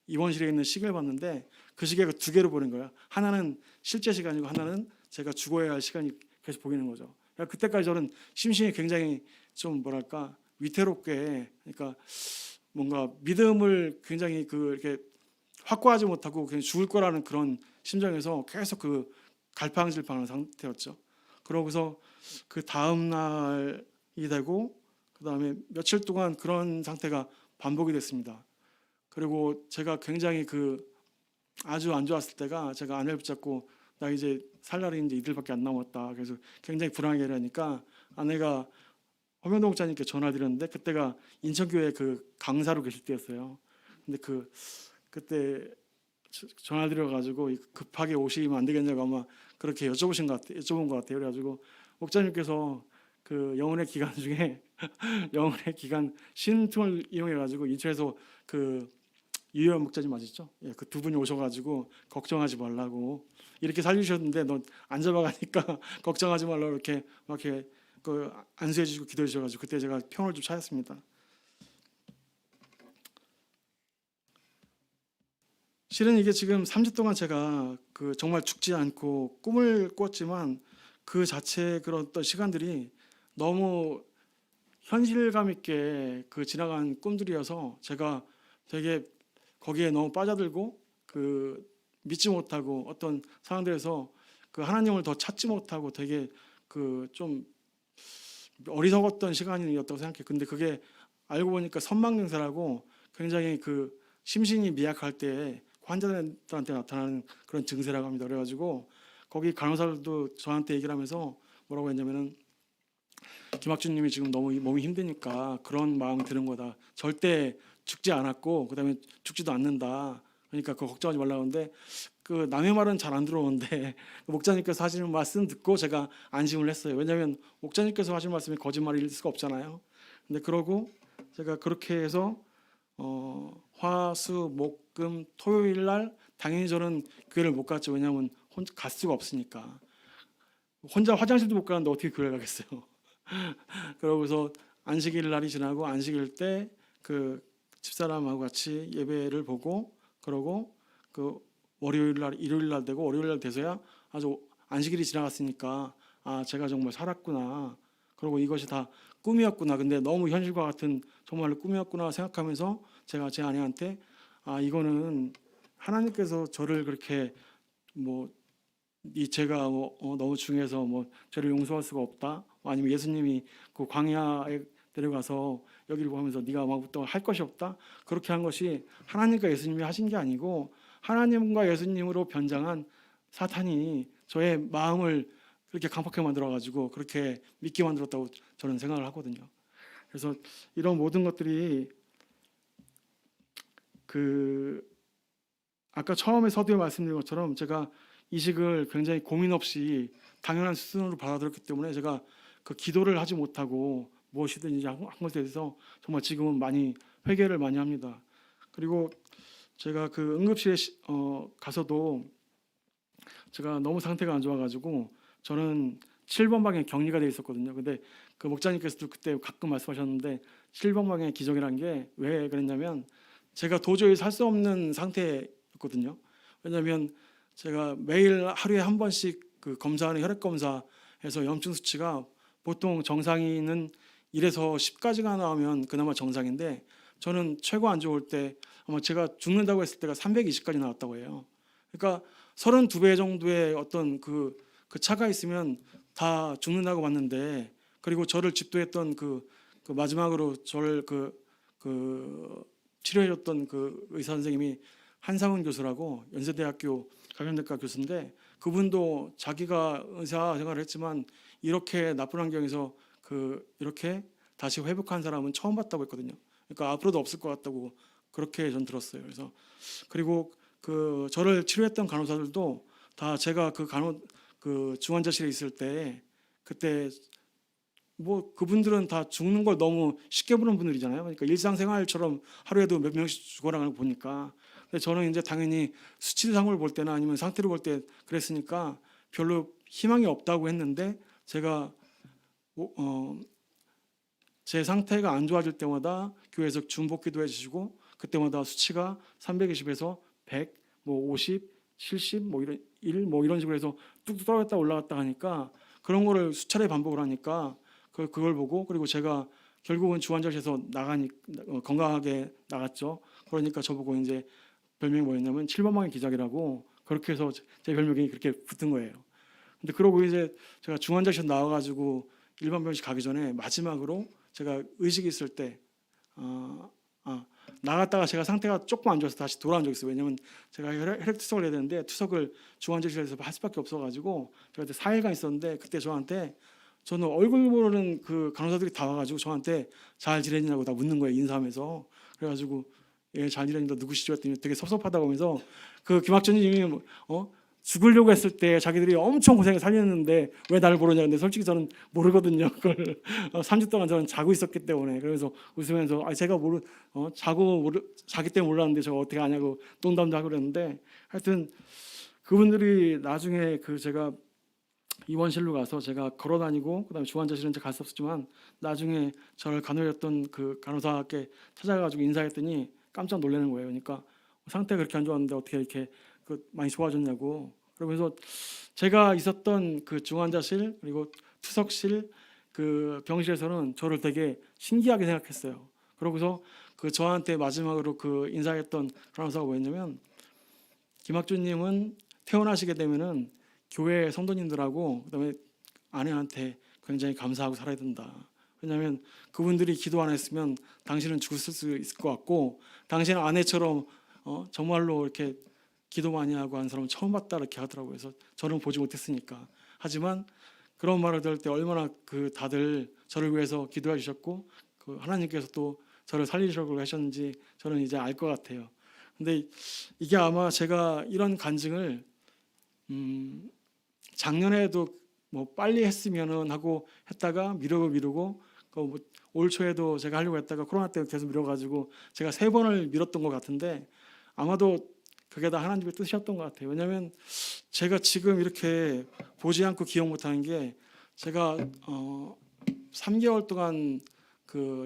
입원실에 있는 시계를 봤는데 그 시계가 2개로 보는 거예요. 하나는 실제 시간이고 하나는 제가 죽어야 할 시간이 계속 보이는 거죠. 그러니까 그때까지 저는 심신이 굉장히 좀 뭐랄까 위태롭게, 그러니까 뭔가 믿음을 굉장히 이렇게 확고하지 못하고 그냥 죽을 거라는 그런 심정에서 계속 그 갈팡질팡한 상태였죠. 그러고서 그 다음 날이 되고 그다음에 며칠 동안 그런 상태가 반복이 됐습니다. 그리고 제가 굉장히 아주 안 좋았을 때가, 제가 아내를 붙잡고 나 이제 살 날이 이제 이틀밖에 안 남았다. 그래서 굉장히 불안하게 하니까 아내가 허명동 목사님께 전화 드렸는데, 그때가 인천교회 강사로 계실 때였어요. 근데 그때 전화 드려가지고 급하게 오시면 안 되겠냐고 아마 그렇게 여쭤본 것 같아요. 그래가지고 목사님께서 그 영혼의 기간 중에 영혼의 기간 쉬는 틈을 이용해가지고 인천에서 유희원 목사님 맞으시죠? 예, 그 두 분이 오셔가지고 걱정하지 말라고 이렇게 살리셨는데, 너 안 잡아가니까 걱정하지 말라고 이렇게 막 이렇게 안수해 주시고 기도해 주셔가지고 그때 제가 평을 좀 찾았습니다. 실은 이게 지금 3주 동안 제가 정말 죽지 않고 꿈을 꿨지만 그 자체의 그런 어떤 시간들이 너무 현실감 있게 지나간 꿈들이어서 제가 되게 거기에 너무 빠져들고 믿지 못하고 어떤 상황들에서 하나님을 더 찾지 못하고 되게 좀 어리석었던 시간이었다고 생각해요. 근데 그게 알고 보니까 선망증세라고 굉장히 심신이 미약할 때 환자들한테 나타나는 그런 증세라고 합니다. 그래가지고 거기 간호사들도 저한테 얘기를 하면서 뭐라고 했냐면은, 김학준님이 지금 너무 몸이 힘드니까 그런 마음이 드는 거다. 절대 죽지 않았고 그다음에 죽지도 않는다. 그러니까 그거 걱정하지 말라고 하는데, 남의 말은 잘 안 들어오는데 목자님께서 하시는 말씀 듣고 제가 안심을 했어요. 왜냐하면 목자님께서 하시는 말씀이 거짓말일 수가 없잖아요. 근데 그러고 제가 그렇게 해서 화, 수, 목, 금, 토요일 날 당연히 저는 교회를 못 갔죠. 왜냐하면 갈 수가 없으니까. 혼자 화장실도 못 가는데 어떻게 교회 가겠어요. 그러고서 안식일 날이 지나고 안식일 때 집사람하고 같이 예배를 보고, 그러고 월요일 날, 일요일 날 되고 월요일 날 돼서야 아주 안식일이 지나갔으니까 제가 정말 살았구나. 그리고 이것이 다 꿈이었구나. 근데 너무 현실과 같은 정말로 꿈이었구나 생각하면서 제가 제 아내한테 이거는 하나님께서 저를 그렇게 제가 너무 중요해서 저를 용서할 수가 없다. 아니면 예수님이 광야에 데려가서 여기를 보면서 네가 아무것도 할 것이 없다. 그렇게 한 것이 하나님과 예수님이 하신 게 아니고 하나님과 예수님으로 변장한 사탄이 저의 마음을 그렇게 강팍하게 만들어가지고 그렇게 믿게 만들었다고 저는 생각을 하거든요. 그래서 이런 모든 것들이 아까 처음에 서두에 말씀드린 것처럼 제가 이식을 굉장히 고민 없이 당연한 수순으로 받아들였기 때문에 제가 기도를 하지 못하고 무엇이든지 한 것에 대해서 정말 지금은 많이 회개를 많이 합니다. 그리고 제가 응급실에 가서도 제가 너무 상태가 안 좋아가지고 저는 7번 방에 격리가 돼 있었거든요. 근데 목자님께서도 그때 가끔 말씀하셨는데 7번 방에 기적이란 게 왜 그랬냐면, 제가 도저히 살 수 없는 상태였거든요. 왜냐하면 제가 매일 하루에 한 번씩 검사하는 혈액 검사에서 염증 수치가 보통 정상인은 1에서 10까지가 나오면 그나마 정상인데, 저는 최고 안 좋을 때 아마 제가 죽는다고 했을 때가 320까지 나왔다고 해요. 그러니까 32배 정도의 어떤 그 차가 있으면 다 죽는다고 봤는데, 그리고 저를 집도했던 마지막으로 저를 치료해줬던 의사 선생님이 한상훈 교수라고 연세대학교 감염내과 교수인데, 그분도 자기가 의사 생활을 했지만 이렇게 나쁜 환경에서 이렇게 다시 회복한 사람은 처음 봤다고 했거든요. 그러니까 앞으로도 없을 것 같다고 그렇게 전 들었어요. 그래서 그리고 저를 치료했던 간호사들도 다 제가 중환자실에 있을 때 그때 그분들은 다 죽는 걸 너무 쉽게 보는 분들이잖아요. 그러니까 일상생활처럼 하루에도 몇 명씩 죽어나가는 거 보니까. 근데 저는 이제 당연히 수치상을 볼 때나 아니면 상태를 볼 때 그랬으니까 별로 희망이 없다고 했는데, 제가 제 상태가 안 좋아질 때마다 교회에서 중복기도 해주시고, 그때마다 수치가 320에서 100, 50, 70, 이런 식으로 해서 뚝뚝 떨어졌다 올라갔다 하니까, 그런 거를 수차례 반복을 하니까 그걸 보고, 그리고 제가 결국은 주환자실에서 나가니 건강하게 나갔죠. 그러니까 저보고 이제 별명이 뭐였냐면 7번방의 기적이라고, 그렇게 해서 제 별명이 그렇게 붙은 거예요. 근데 그러고 이제 제가 중환자실 나와가지고 일반 병실 가기 전에 마지막으로 제가 의식이 있을 때 나갔다가 제가 상태가 조금 안 좋아서 다시 돌아온 적이 있어요. 왜냐면 제가 혈액 투석을 해야 되는데 투석을 중환자실에서 할 수밖에 없어가지고 제가 그때 4일간 있었는데, 그때 저한테, 저는 얼굴 모르는 그 간호사들이 다 와가지고 저한테 잘 지내냐고 다 묻는 거예요, 인사하면서. 그래가지고 예, 잘 지내는데 누구시죠? 했더니 되게 섭섭하다고 하면서, 그 김학준님이 죽으려고 했을 때 자기들이 엄청 고생해 살렸는데 왜 나를 모르냐. 근데 솔직히 저는 모르거든요. 그걸 3주 동안 저는 자고 있었기 때문에. 그래서 웃으면서 제가 자기 때문에 몰랐는데 저가 어떻게 아냐고 농담도 하고 그랬는데, 하여튼 그분들이 나중에 제가 입원실로 가서 제가 걸어다니고 그다음에 중환자실은 갈 수 없었지만 나중에 저를 간호했던 그 간호사께 찾아가지고 인사했더니 깜짝 놀라는 거예요. 그러니까 상태가 그렇게 안 좋았는데 어떻게 이렇게 많이 좋아졌냐고. 그러면서 제가 있었던 그 중환자실 그리고 투석실 그 병실에서는 저를 되게 신기하게 생각했어요. 그러고서 저한테 마지막으로 인사했던 간호사가 뭐였냐면, 김학준님은 퇴원하시게 되면은 교회 성도님들하고 그다음에 아내한테 굉장히 감사하고 살아야 된다. 왜냐하면 그분들이 기도 안 했으면 당신은 죽었을 수 있을 것 같고, 당신은 아내처럼 정말로 이렇게 기도 많이 하고 한 사람은 처음 봤다 이렇게 하더라고요. 그래서 저는 보지 못했으니까. 하지만 그런 말을 들을 때 얼마나 다들 저를 위해서 기도해 주셨고 하나님께서 또 저를 살리시려고 하셨는지 저는 이제 알 것 같아요. 근데 이게 아마 제가 이런 간증을 작년에도 뭐 빨리 했으면은 하고 했다가 미루고 올 초에도 제가 하려고 했다가 코로나 때문에 계속 미뤄가지고 제가 3번을 미뤘던 것 같은데, 아마도 그게 다 하나님의 뜻이었던 것 같아요. 왜냐하면 제가 지금 이렇게 보지 않고 기억 못하는 게, 제가 3개월 동안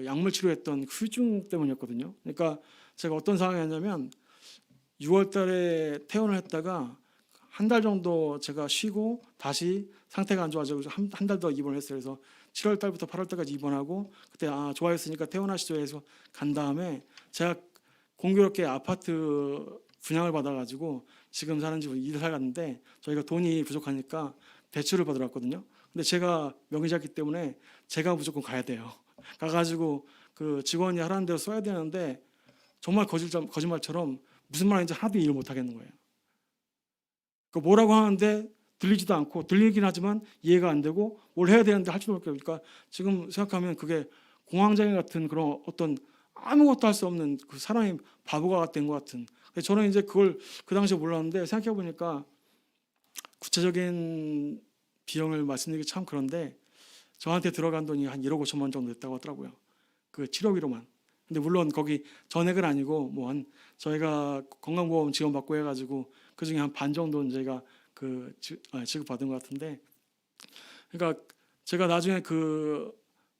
약물 치료했던 후유증 때문이었거든요. 그러니까 제가 어떤 상황이었냐면 6월 달에 퇴원을 했다가 한 달 정도 제가 쉬고 다시 상태가 안 좋아져서 한 달 더 입원을 했어요. 그래서 7월 달부터 8월 달까지 입원하고, 그때 좋아했으니까 퇴원하시죠 해서 간 다음에 제가 공교롭게 아파트 분양을 받아가지고 지금 사는 집을 이사 갔는데, 저희가 돈이 부족하니까 대출을 받으러 왔거든요. 근데 제가 명의자이기 때문에 제가 무조건 가야 돼요. 가가지고 직원이 하라는 대로 써야 되는데 정말 거짓말처럼 무슨 말인지 하나도 이해를 못 하겠는 거예요. 뭐라고 하는데 들리지도 않고, 들리긴 하지만 이해가 안 되고 뭘 해야 되는데 할 줄도 모르겠어요. 그러니까 지금 생각하면 그게 공황장애 같은 그런 어떤 아무것도 할 수 없는 사람이 바보가 된 것 같은. 저는 이제 그걸 그 당시에 몰랐는데 생각해 보니까 구체적인 비용을 말씀드리기 참 그런데, 저한테 들어간 돈이 한 1억 5천만 원 정도 됐다고 하더라고요. 치료비로만. 근데 물론 거기 전액은 아니고 저희가 건강보험 지원받고 해가지고 그 중에 한 반 정도는 저희가 지급받은 것 같은데, 그러니까 제가 나중에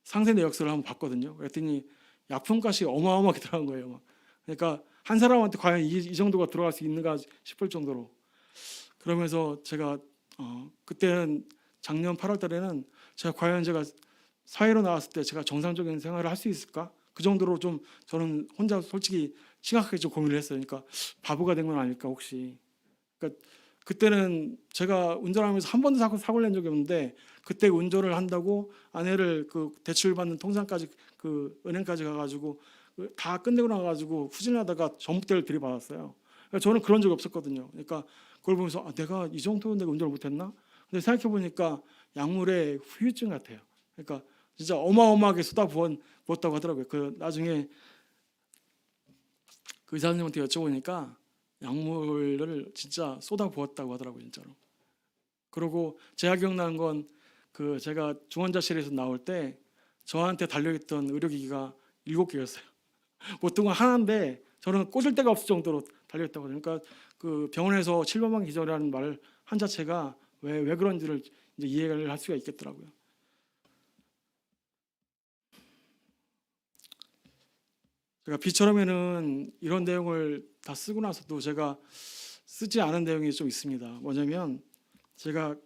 상세 내역서를 한번 봤거든요. 그랬더니 약품값이 어마어마하게 들어간 거예요. 그러니까 한 사람한테 과연 이 정도가 들어갈 수 있는가 싶을 정도로. 그러면서 제가 그때는 작년 8월 달에는 과연 제가 사회로 나왔을 때 제가 정상적인 생활을 할 수 있을까? 그 정도로 좀 저는 혼자 솔직히 심각하게 좀 고민을 했어요. 그러니까 바보가 된 건 아닐까 혹시. 그러니까 그때는 제가 운전하면서 한 번도 사고를 낸 적이 없는데, 그때 운전을 한다고 아내를 대출 받는 통장까지 은행까지 가가지고 다 끝내고 나가지고 후진하다가 전봇대를 들이받았어요. 그러니까 저는 그런 적이 없었거든요. 그러니까 그걸 보면서 내가 이 정도는 내가 운전을 못했나? 근데 생각해 보니까 약물의 후유증 같아요. 그러니까 진짜 어마어마하게 쏟아부었다고 하더라고요. 나중에 의사님한테 여쭤보니까 약물을 진짜 쏟아부었다고 하더라고요, 진짜로. 그리고 제가 기억나는 건 제가 중환자실에서 나올 때 저한테 달려있던 의료기기가 7개였어요. 보통은 하나인데 저는 꽂을 데가 없을 정도로 달려있다고 해요. 그러니까 병원에서 7번방 기절이라는 말 한 자체가 왜 그런지를 이제 이해를 할 수가 있겠더라고요. 제가 비처럼에는 이런 내용을 다 쓰고 나서도 제가 쓰지 않은 내용이 좀 있습니다. 뭐냐면 제가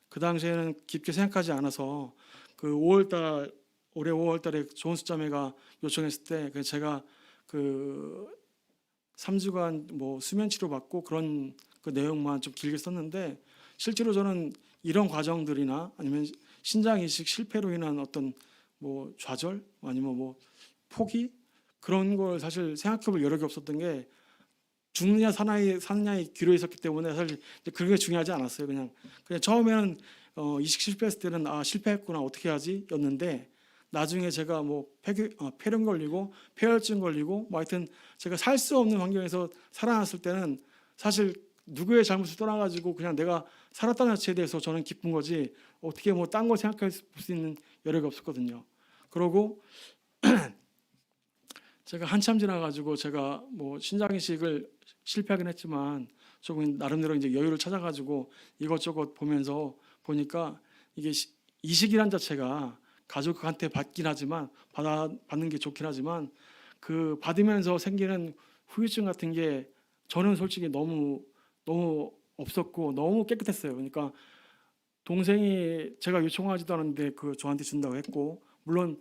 그 당시에는 깊게 생각하지 않아서 5월달 올해 5월달에 좋은 숫자매가 요청했을 때 제가 그 3주간 뭐 수면 치료 받고 그런 그 내용만 좀 길게 썼는데 실제로 저는 이런 과정들이나 아니면 신장 이식 실패로 인한 어떤 뭐 좌절 아니면 뭐 포기 그런 걸 사실 생각해볼 여력이 없었던 게 죽느냐 사느냐의 기로에 있었기 때문에 사실 그게 중요하지 않았어요. 그냥 처음에는 이식 실패했을 때는 아 실패했구나 어떻게 하지였는데 나중에 제가 뭐 폐렴 걸리고 폐혈증 걸리고 뭐 하여튼 제가 살 수 없는 환경에서 살아났을 때는 사실 누구의 잘못을 떠나가지고 그냥 내가 살았다는 자체에 대해서 저는 기쁜 거지 어떻게 뭐 딴 거 생각할 수 있는 여력이 없었거든요. 그러고 제가 한참 지나가지고 제가 뭐 신장 이식을 실패하긴 했지만 조금 나름대로 이제 여유를 찾아가지고 이것저것 보면서 보니까 이게 이식이란 자체가 가족한테 받긴 하지만 받는 게 좋긴 하지만 그 받으면서 생기는 후유증 같은 게 저는 솔직히 너무 없었고 너무 깨끗했어요. 그러니까 동생이 제가 요청하지도 않았는데 그 저한테 준다고 했고 물론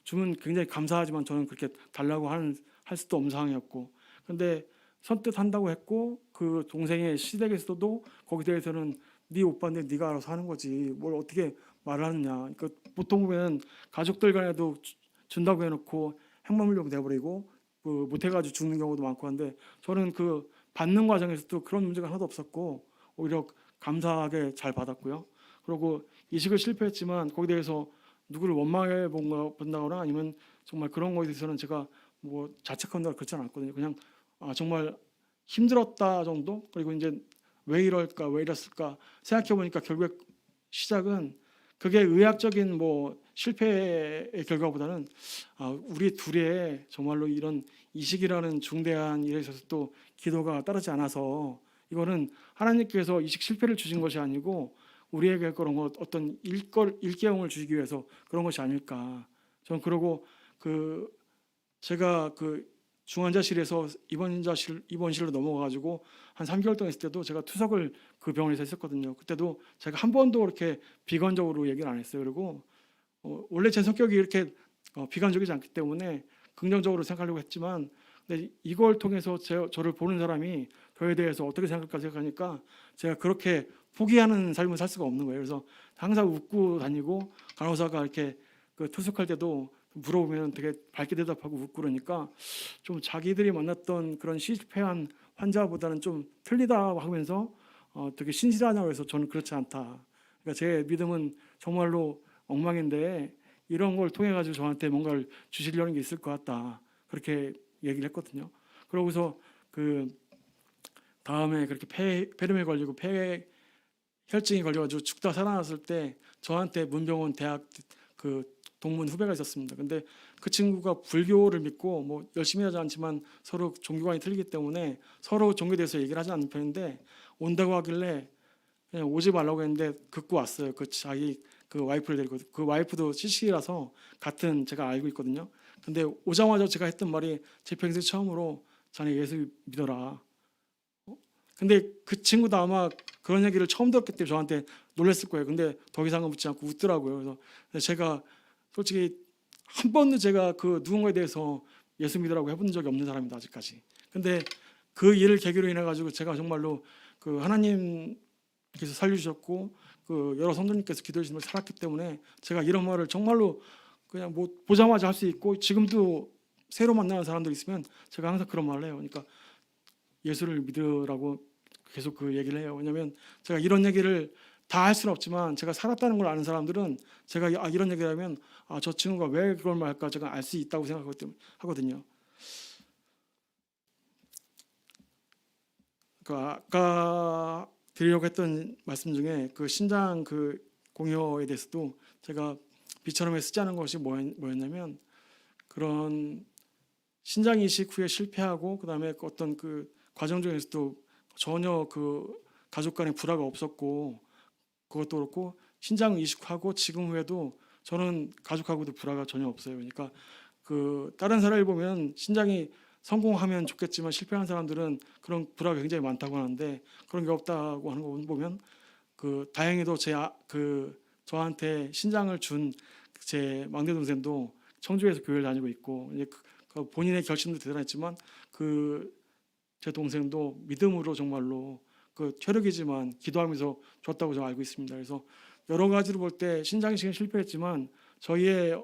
주면 굉장히 감사하지만 저는 그렇게 달라고 할 수도 없는 상황이었고 근데 선뜻 한다고 했고 그 동생의 시댁에서도 거기에 대해서는 네 오빠인데 네가 알아서 하는 거지 뭘 어떻게 말을 하느냐 그러니까 보통 보면 가족들 간에도 준다고 해놓고 핵마물로 내버리고 그 못해가지고 죽는 경우도 많고 한데 저는 그 받는 과정에서도 그런 문제가 하나도 없었고 오히려 감사하게 잘 받았고요. 그리고 이식을 실패했지만 거기에 대해서 누구를 원망해 본다거나 아니면 정말 그런 거에 대해서는 제가 뭐 자책한다거나 그렇지 않았거든요. 그냥 정말 힘들었다 정도. 그리고 이제 왜 이럴까 왜 이랬을까 생각해 보니까 결국 시작은 그게 의학적인 뭐 실패의 결과보다는 우리 둘의 정말로 이런 이식이라는 중대한 일에 있어서 또 기도가 따르지 않아서 이거는 하나님께서 이식 실패를 주신 것이 아니고 우리에게 그런 것 어떤 일깨움을 주시기 위해서 그런 것이 아닐까. 저는 그러고 그 제가 그 중환자실에서 입원실로 넘어가가지고 한 3개월 동안 있을 때도 제가 투석을 그 병원에서 했었거든요. 그때도 제가 한 번도 그렇게 비관적으로 얘기를 안 했어요. 그리고 원래 제 성격이 이렇게 비관적이지 않기 때문에 긍정적으로 생각하려고 했지만 근데 이걸 통해서 저를 보는 사람이 저에 대해서 어떻게 생각할까 생각하니까 제가 그렇게 포기하는 삶을 살 수가 없는 거예요. 그래서 항상 웃고 다니고 간호사가 이렇게 그 투숙할 때도 물어보면 되게 밝게 대답하고 웃고 그러니까 좀 자기들이 만났던 그런 실패한 환자보다는 좀 틀리다 하면서 되게 신실하냐고 해서 저는 그렇지 않다. 그러니까 제 믿음은 정말로 엉망인데 이런 걸 통해 가지고 저한테 뭔가를 주시려는 게 있을 것 같다. 그렇게 얘기를 했거든요. 그러고서 그 다음에 그렇게 폐렴에 걸리고 폐혈증이 걸려가지고 죽다 살아났을 때 저한테 문병원 대학 그 동문 후배가 있었습니다. 근데 그 친구가 불교를 믿고 뭐 열심히 하지 않지만 서로 종교관이 틀리기 때문에 서로 종교에 대해서 얘기를 하지 않는 편인데 온다고 하길래 그냥 오지 말라고 했는데 듣고 왔어요. 그 자기 그 와이프를 데리고 그 와이프도 CC라서 같은 제가 알고 있거든요. 근데 오자마자 제가 했던 말이 제 평생 처음으로 자네 예수 믿어라. 근데 그 친구도 아마 그런 얘기를 처음 들었기 때문에 저한테 놀랐을 거예요. 근데 더 이상은 묻지 않고 웃더라고요. 그래서 제가 솔직히 한 번도 제가 그 누군가에 대해서 예수 믿으라고 해본 적이 없는 사람입니다. 아직까지. 근데 그 일을 계기로 인해 가지고 제가 정말로 그 하나님께서 살려주셨고 그 여러 성도님께서 기도해 주신 걸 살았기 때문에 제가 이런 말을 정말로 그냥 뭐 보자마자 할 수 있고 지금도 새로 만나는 사람들 있으면 제가 항상 그런 말을 해요. 그러니까 예수를 믿으라고 계속 그 얘기를 해요. 왜냐하면 제가 이런 얘기를 다 할 수는 없지만 제가 살았다는 걸 아는 사람들은 제가 이런 얘기를 하면 저 친구가 왜 그걸 말할까 제가 알 수 있다고 생각하거든요. 그 아까 드리려고 했던 말씀 중에 그 신장 그 공여에 대해서도 제가 비처럼에 쓰지 않은 것이 뭐였냐면 그런 신장 이식 후에 실패하고 그다음에 어떤 그 과정 중에서도 전혀 그 가족 간의 불화가 없었고 그것도 그렇고 신장 이식하고 지금 후에도 저는 가족하고도 불화가 전혀 없어요. 그러니까 그 다른 사람을 보면 신장이 성공하면 좋겠지만 실패한 사람들은 그런 불화가 굉장히 많다고 하는데 그런 게 없다고 하는 거 보면 그 다행히도 그 저한테 신장을 준 제 막내 동생도 청주에서 교회를 다니고 있고 이제 그 본인의 결심도 대단했지만 그 제 동생도 믿음으로 정말로 그 체력이지만 기도하면서 줬다고 저는 알고 있습니다. 그래서 여러 가지로 볼 때 신장식은 실패했지만 저희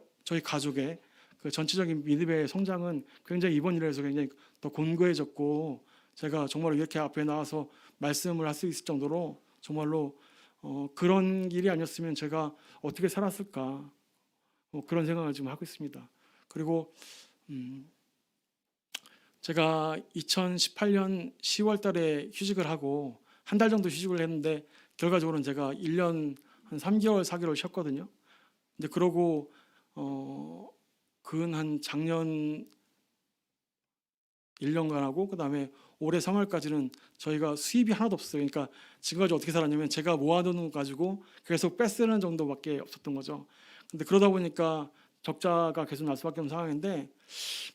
가족의 그 전체적인 믿음의 성장은 굉장히 이번 일에서 굉장히 더 곤고해졌고 제가 정말로 이렇게 앞에 나와서 말씀을 할 수 있을 정도로 정말로 그런 일이 아니었으면 제가 어떻게 살았을까 그런 생각을 지금 하고 있습니다. 그리고 제가 2018년 10월 달에 휴직을 하고 한 달 정도 휴직을 했는데 결과적으로는 제가 1년 한 3개월, 4개월 쉬었거든요. 근데 그러고 한 작년 1년간 하고 그다음에 올해 3월까지는 저희가 수입이 하나도 없어요. 그러니까 지금까지 어떻게 살았냐면 제가 모아놓은 거 가지고 계속 빼쓰는 정도밖에 없었던 거죠. 근데 그러다 보니까 적자가 계속 날 수밖에 없는 상황인데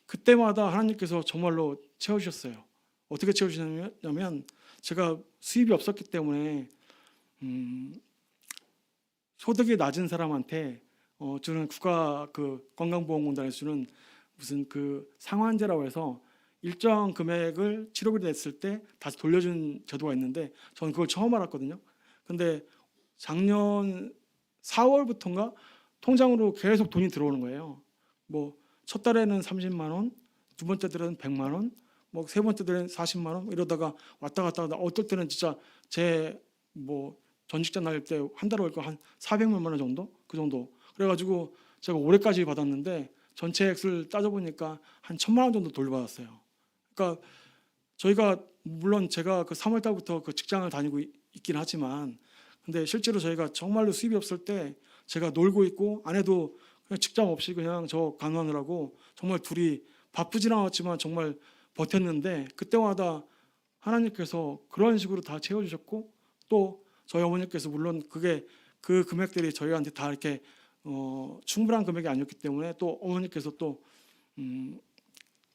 그때마다 하나님께서 정말로 채워주셨어요. 어떻게 채워주셨냐면 제가 수입이 없었기 때문에 소득이 낮은 사람한테 주는 국가 그 건강보험공단에서 주는 무슨 그 상환제라고 해서 일정 금액을 치료비로 냈을 때 다시 돌려준 제도가 있는데 저는 그걸 처음 알았거든요. 근데 작년 4월부터인가 통장으로 계속 돈이 들어오는 거예요. 뭐 첫 달에는 30만 원, 두 번째 달에는 100만 원, 뭐 세 번째 달에는 40만 원 이러다가 왔다 갔다 하다 어떨 때는 진짜 제 뭐 전직장 다닐 때 한 달에 올거 한 400만 원 정도 그 정도 그래가지고 제가 올해까지 받았는데 전체 액수를 따져보니까 한 1,000만 원 정도 돌려받았어요. 그러니까 저희가 물론 제가 그 3월 달부터 그 직장을 다니고 있긴 하지만 근데 실제로 저희가 정말로 수입이 없을 때 제가 놀고 있고 아내도 그냥 직장 없이 그냥 저 간호하느라고 정말 둘이 바쁘진 않았지만 정말 버텼는데 그때마다 하나님께서 그런 식으로 다 채워주셨고 또 저희 어머니께서 물론 그게 그 금액들이 저희한테 다 이렇게 충분한 금액이 아니었기 때문에 또 어머니께서 또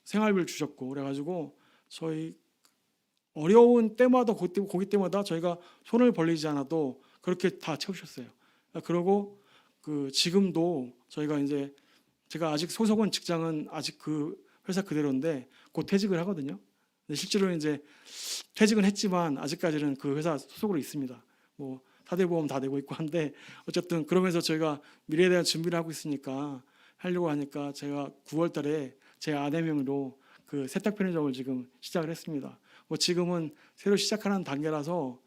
생활비를 주셨고 그래가지고 저희 어려운 때마다 고기 때마다 저희가 손을 벌리지 않아도 그렇게 다 채우셨어요. 그리고 그 지금도 저희가 이제 제가 아직 소속은 직장은 아직 그 회사 그대로인데 곧 퇴직을 하거든요. 근데 실제로 이제 퇴직은 했지만 아직까지는 그 회사 소속으로 있습니다. 뭐 사대보험 다 내고 있고 한데 어쨌든 그러면서 저희가 미래에 대한 준비를 하고 있으니까 하려고 하니까 제가 9월 달에 제 아내 명의로 그 세탁 편의점을 지금 시작을 했습니다. 뭐 지금은 새로 시작하는 단계라서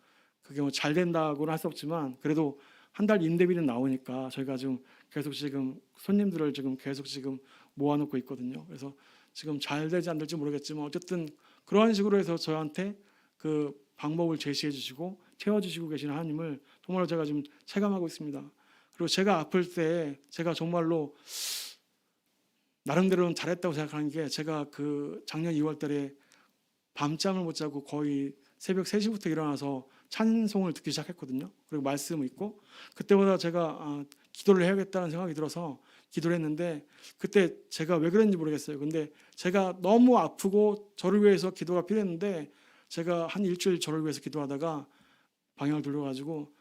그게 뭐 잘 된다고는 할 수 없지만 그래도 한 달 임대비는 나오니까 저희가 지금 계속 지금 손님들을 지금 계속 지금 모아놓고 있거든요. 그래서 지금 잘 될지 안 될지 모르겠지만 어쨌든 그러한 식으로 해서 저한테 그 방법을 제시해 주시고 채워주시고 계시는 하나님을 정말로 제가 지금 체감하고 있습니다. 그리고 제가 아플 때 제가 정말로 나름대로는 잘했다고 생각하는 게 제가 그 작년 2월 달에 밤잠을 못 자고 거의 새벽 3시부터 일어나서 찬송을 듣기 시작했거든요. 그리고 말씀 있고 그때보다 제가 기도를 해야겠다는 생각이 들어서 기도를 했는데 그때 제가 왜 그랬는지 모르겠어요. 근데 제가 너무 아프고 저를 위해서 기도가 필요했는데 제가 한 일주일 저를 위해서 기도하다가 방향을 돌려가지고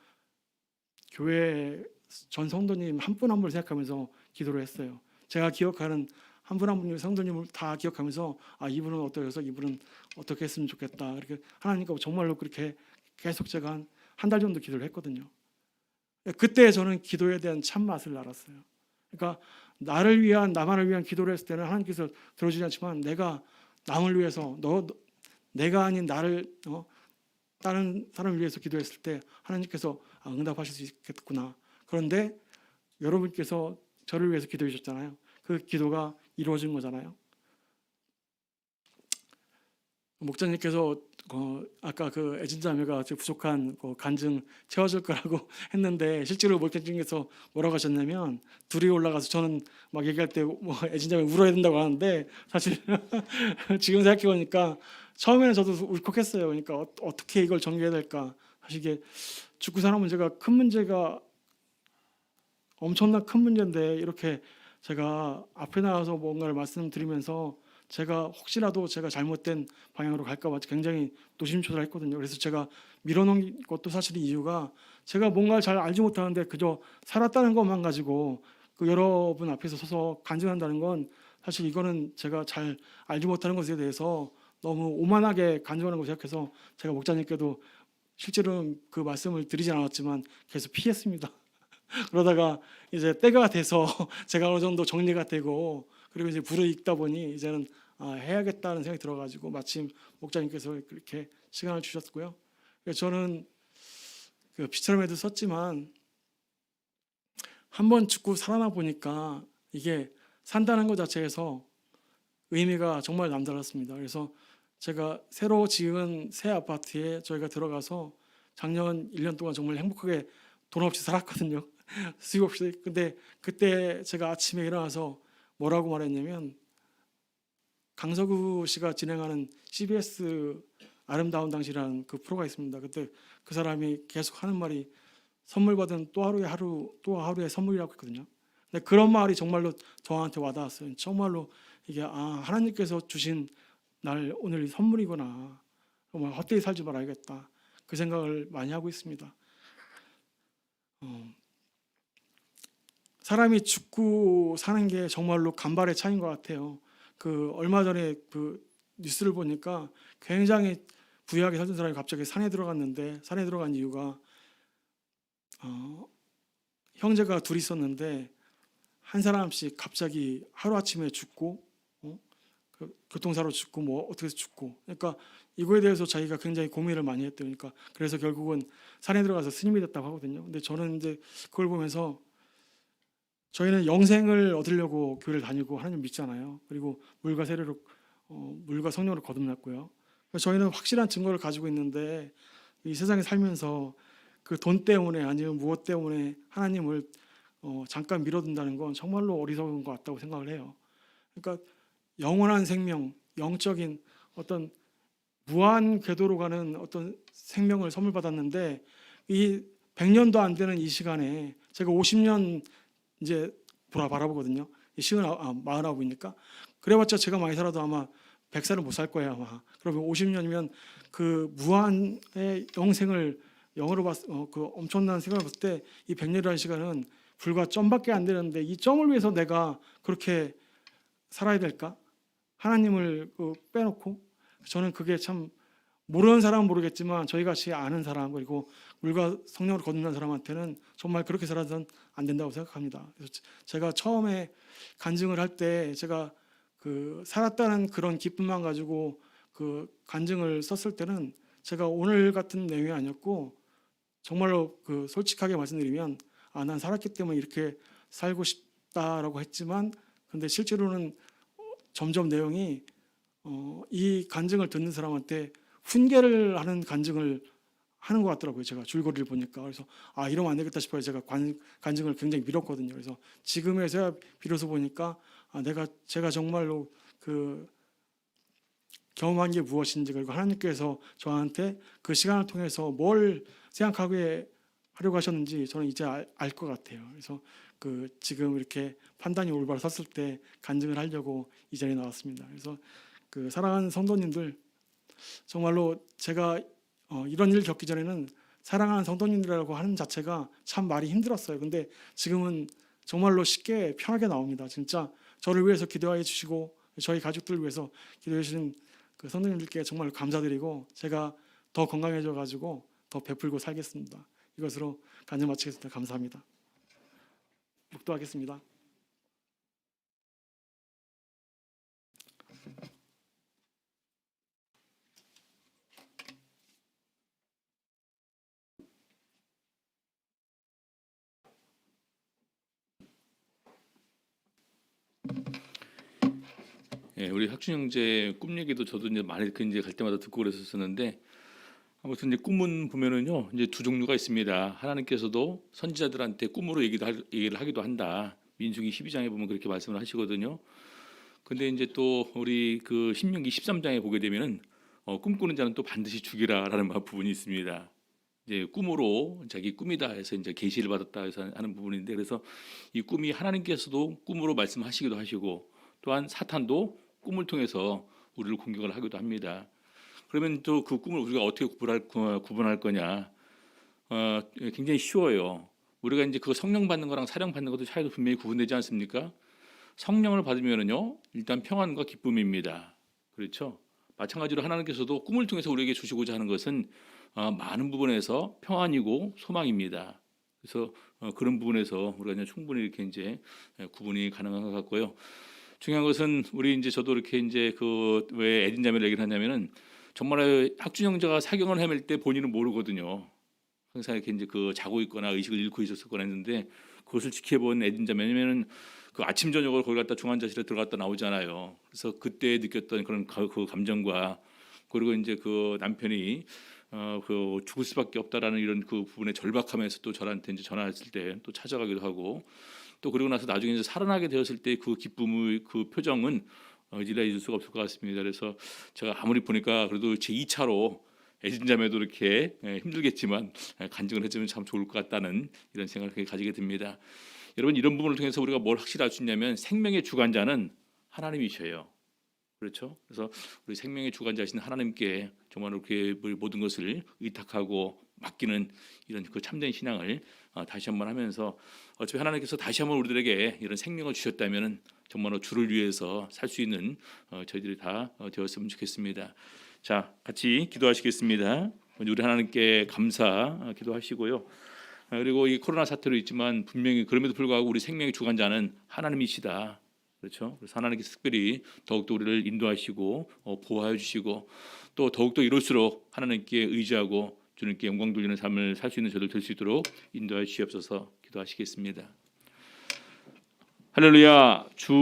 교회 전 성도님 한 분 한 분을 생각하면서 기도를 했어요. 제가 기억하는 한 분 한 분 성도님을 다 기억하면서 이분은 어떠해서 이분은 어떻게 했으면 좋겠다. 이렇게 하나님과 정말로 그렇게 계속 제가 한 달 정도 기도를 했거든요. 그때 저는 기도에 대한 참맛을 알았어요. 그러니까 나만을 위한 기도를 했을 때는 하나님께서 들어주지 않지만 내가 남을 위해서 내가 아닌 나를 다른 사람을 위해서 기도했을 때 하나님께서 응답하실 수 있겠구나. 그런데 여러분께서 저를 위해서 기도해 주셨잖아요. 그 기도가 이루어진 거잖아요. 목사님께서 아까 그 애진자매가 부족한 간증 채워줄 거라고 했는데 실제로 목사님께서 뭐라고 하셨냐면 둘이 올라가서 저는 막 얘기할 때 뭐 애진자매 울어야 된다고 하는데 사실 지금 생각해 보니까 처음에는 저도 울컥했어요. 그러니까 어떻게 이걸 정리해야 될까. 사실 이게 죽고 사는 문제가 큰 문제가 엄청난 큰 문제인데 이렇게 제가 앞에 나와서 뭔가를 말씀드리면서 제가 혹시라도 제가 잘못된 방향으로 갈까 봐 굉장히 노심초사했거든요. 그래서 제가 밀어놓은 것도 사실 이유가 제가 뭔가를 잘 알지 못하는데 그저 살았다는 것만 가지고 그 여러분 앞에서 서서 간증한다는 건 사실 이거는 제가 잘 알지 못하는 것에 대해서 너무 오만하게 간증하는 거 생각해서 제가 목사님께도 실제로는 그 말씀을 드리진 않았지만 계속 피했습니다. 그러다가 이제 때가 돼서 제가 어느 정도 정리가 되고 그리고 이제 불을 읽다 보니 이제는 해야겠다는 생각이 들어가지고 마침 목사님께서 그렇게 시간을 주셨고요. 그래서 저는 그 비처럼에도 썼지만 한번 죽고 살아나 보니까 이게 산다는 것 자체에서 의미가 정말 남달랐습니다. 그래서 제가 새로 지은 새 아파트에 저희가 들어가서 작년 1년 동안 정말 행복하게 돈 없이 살았거든요. 수입 없이. 근데 그때 제가 아침에 일어나서 뭐라고 말했냐면 강서구 씨가 진행하는 CBS 아름다운 당시라는 그 프로가 있습니다. 그때 그 사람이 계속 하는 말이 선물 받은 또 하루의 선물이라고 했거든요. 근데 그런 말이 정말로 저한테 와닿았어요. 정말로 이게 하나님께서 주신 날 오늘 선물이구나. 정말 헛되이 살지 말아야겠다. 그 생각을 많이 하고 있습니다. 사람이 죽고 사는 게 정말로 간발의 차이인 것 같아요. 그 얼마 전에 그 뉴스를 보니까 굉장히 부유하게 살던 사람이 갑자기 산에 들어갔는데 산에 들어간 이유가 형제가 둘이 있었는데 한 사람씩 갑자기 하루아침에 죽고 그 교통사로 죽고 뭐 어떻게 해서 죽고 그러니까 이거에 대해서 자기가 굉장히 고민을 많이 했대요. 그러니까 그래서 결국은 산에 들어가서 스님이 됐다고 하거든요. 근데 저는 이제 그걸 보면서 저희는 영생을 얻으려고 교회를 다니고 하나님 믿잖아요. 그리고 물과 세례로 물과 성령으로 거듭났고요. 그래서 저희는 확실한 증거를 가지고 있는데 이 세상에 살면서 그 돈 때문에 아니면 무엇 때문에 하나님을 잠깐 미뤄둔다는 건 정말로 어리석은 것 같다고 생각을 해요. 그러니까 영원한 생명, 영적인 어떤 무한 궤도로 가는 어떤 생명을 선물 받았는데 이 100년도 안 되는 이 시간에 제가 50년 이제 바라보거든요. 시은 49이니까 그래봤자 제가 많이 살아도 아마 100살은 못 살 거예요 아마. 그러면 50년이면 그 무한의 영생을 영어로 그 엄청난 생각을 봤을 때 이 100년이라는 시간은 불과 점밖에 안 되는데 이 점을 위해서 내가 그렇게 살아야 될까? 하나님을 빼놓고 저는 그게 참 모르는 사람은 모르겠지만 저희 같이 아는 사람 그리고 물과 성령으로 거듭난 사람한테는 정말 그렇게 살아서는 안 된다고 생각합니다. 그래서 제가 처음에 간증을 할 때 제가 그 살았다는 그런 기쁨만 가지고 그 간증을 썼을 때는 제가 오늘 같은 내용이 아니었고 정말로 그 솔직하게 말씀드리면 난 살았기 때문에 이렇게 살고 싶다라고 했지만 근데 실제로는 점점 내용이 이 간증을 듣는 사람한테 훈계를 하는 간증을 하는 것 같더라고요. 제가 줄거리를 보니까 그래서 이러면 안 되겠다 싶어요. 제가 간증을 굉장히 미뤘거든요. 그래서 지금에서야 비로소 보니까 제가 정말로 그 경험한 게 무엇인지 그리고 하나님께서 저한테 그 시간을 통해서 뭘 생각하게 하려고 하셨는지 저는 이제 알 것 같아요. 그래서 그 지금 이렇게 판단이 올바로 섰을 때 간증을 하려고 이 자리에 나왔습니다. 그래서 그 사랑하는 성도님들 정말로 제가 이런 일 겪기 전에는 사랑하는 성도님들이라고 하는 자체가 참 말이 힘들었어요. 근데 지금은 정말로 쉽게 편하게 나옵니다. 진짜 저를 위해서 기도해 주시고 저희 가족들을 위해서 기도해 주신 그 성도님들께 정말 감사드리고 제가 더 건강해져 가지고 더 베풀고 살겠습니다. 이것으로 간증 마치겠습니다. 감사합니다. 묵도하겠습니다. 우리 학준 형제 꿈 얘기도 저도 이제 많이 이제 갈 때마다 듣고 그랬었는데 아무튼 이제 꿈은 보면은요 이제 두 종류가 있습니다. 하나님께서도 선지자들한테 꿈으로 얘기를 하기도 한다. 민수기 12장에 보면 그렇게 말씀을 하시거든요. 근데 이제 또 우리 그 신명기 13장에 보게 되면은 꿈꾸는 자는 또 반드시 죽이라라는 부분이 있습니다. 이제 꿈으로 자기 꿈이다 해서 이제 계시를 받았다 해서 하는 부분인데 그래서 이 꿈이 하나님께서도 꿈으로 말씀하시기도 하시고 또한 사탄도 꿈을 통해서 우리를 공격을 하기도 합니다. 그러면 또 그 꿈을 우리가 어떻게 구분할 거냐? 굉장히 쉬워요. 우리가 이제 그 성령 받는 거랑 사령 받는 것도 차이도 분명히 구분되지 않습니까? 성령을 받으면은요, 일단 평안과 기쁨입니다. 그렇죠? 마찬가지로 하나님께서도 꿈을 통해서 우리에게 주시고자 하는 것은 많은 부분에서 평안이고 소망입니다. 그래서 그런 부분에서 우리가 그냥 충분히 이렇게 이제 구분이 가능한 것 같고요. 중요한 것은 우리 이제 저도 이렇게 이제 그 왜 에딘 자매를 얘기를 하냐면은 정말 학준 형제가 사경을 헤맬 때 본인은 모르거든요. 항상 이렇게 이제 그 자고 있거나 의식을 잃고 있었거나 했는데 그것을 지켜본 에딘 자매, 왜냐면은 그 아침 저녁을 거기 갔다 중환자실에 들어갔다 나오잖아요. 그래서 그때 느꼈던 그런 그 감정과 그리고 이제 그 남편이 그 죽을 수밖에 없다라는 이런 그 부분에 절박하면서 또 저한테 이제 전화했을 때 또 찾아가기도 하고 또 그리고 나서 나중에 이제 살아나게 되었을 때 그 기쁨의 그 표정은 이라 잊을 수가 없을 것 같습니다. 그래서 제가 아무리 보니까 그래도 제 2차로 애진자매도 이렇게 힘들겠지만 간증을 해주면 참 좋을 것 같다는 이런 생각을 가지게 됩니다. 여러분, 이런 부분을 통해서 우리가 뭘 확실히 알 수 있냐면 생명의 주관자는 하나님이셔요. 그렇죠? 그래서 우리 생명의 주관자이신 하나님께 정말 이렇게 모든 것을 의탁하고 맡기는 이런 그 참된 신앙을 다시 한번 하면서 어차피 하나님께서 다시 한번 우리들에게 이런 생명을 주셨다면 정말로 주를 위해서 살 수 있는 저희들이 다 되었으면 좋겠습니다. 자, 같이 기도하시겠습니다. 우리 하나님께 감사 기도하시고요. 그리고 이 코로나 사태로 있지만 분명히 그럼에도 불구하고 우리 생명의 주관자는 하나님이시다. 그렇죠? 그래서 하나님께서 특별히 더욱더 우리를 인도하시고 보호해 주시고 또 더욱더 이럴수록 하나님께 의지하고 주님께 영광 돌리는 삶을 살 수 있는 저들 될 수 있도록 인도해 주시옵소서. 기도하시겠습니다. 할렐루야. 주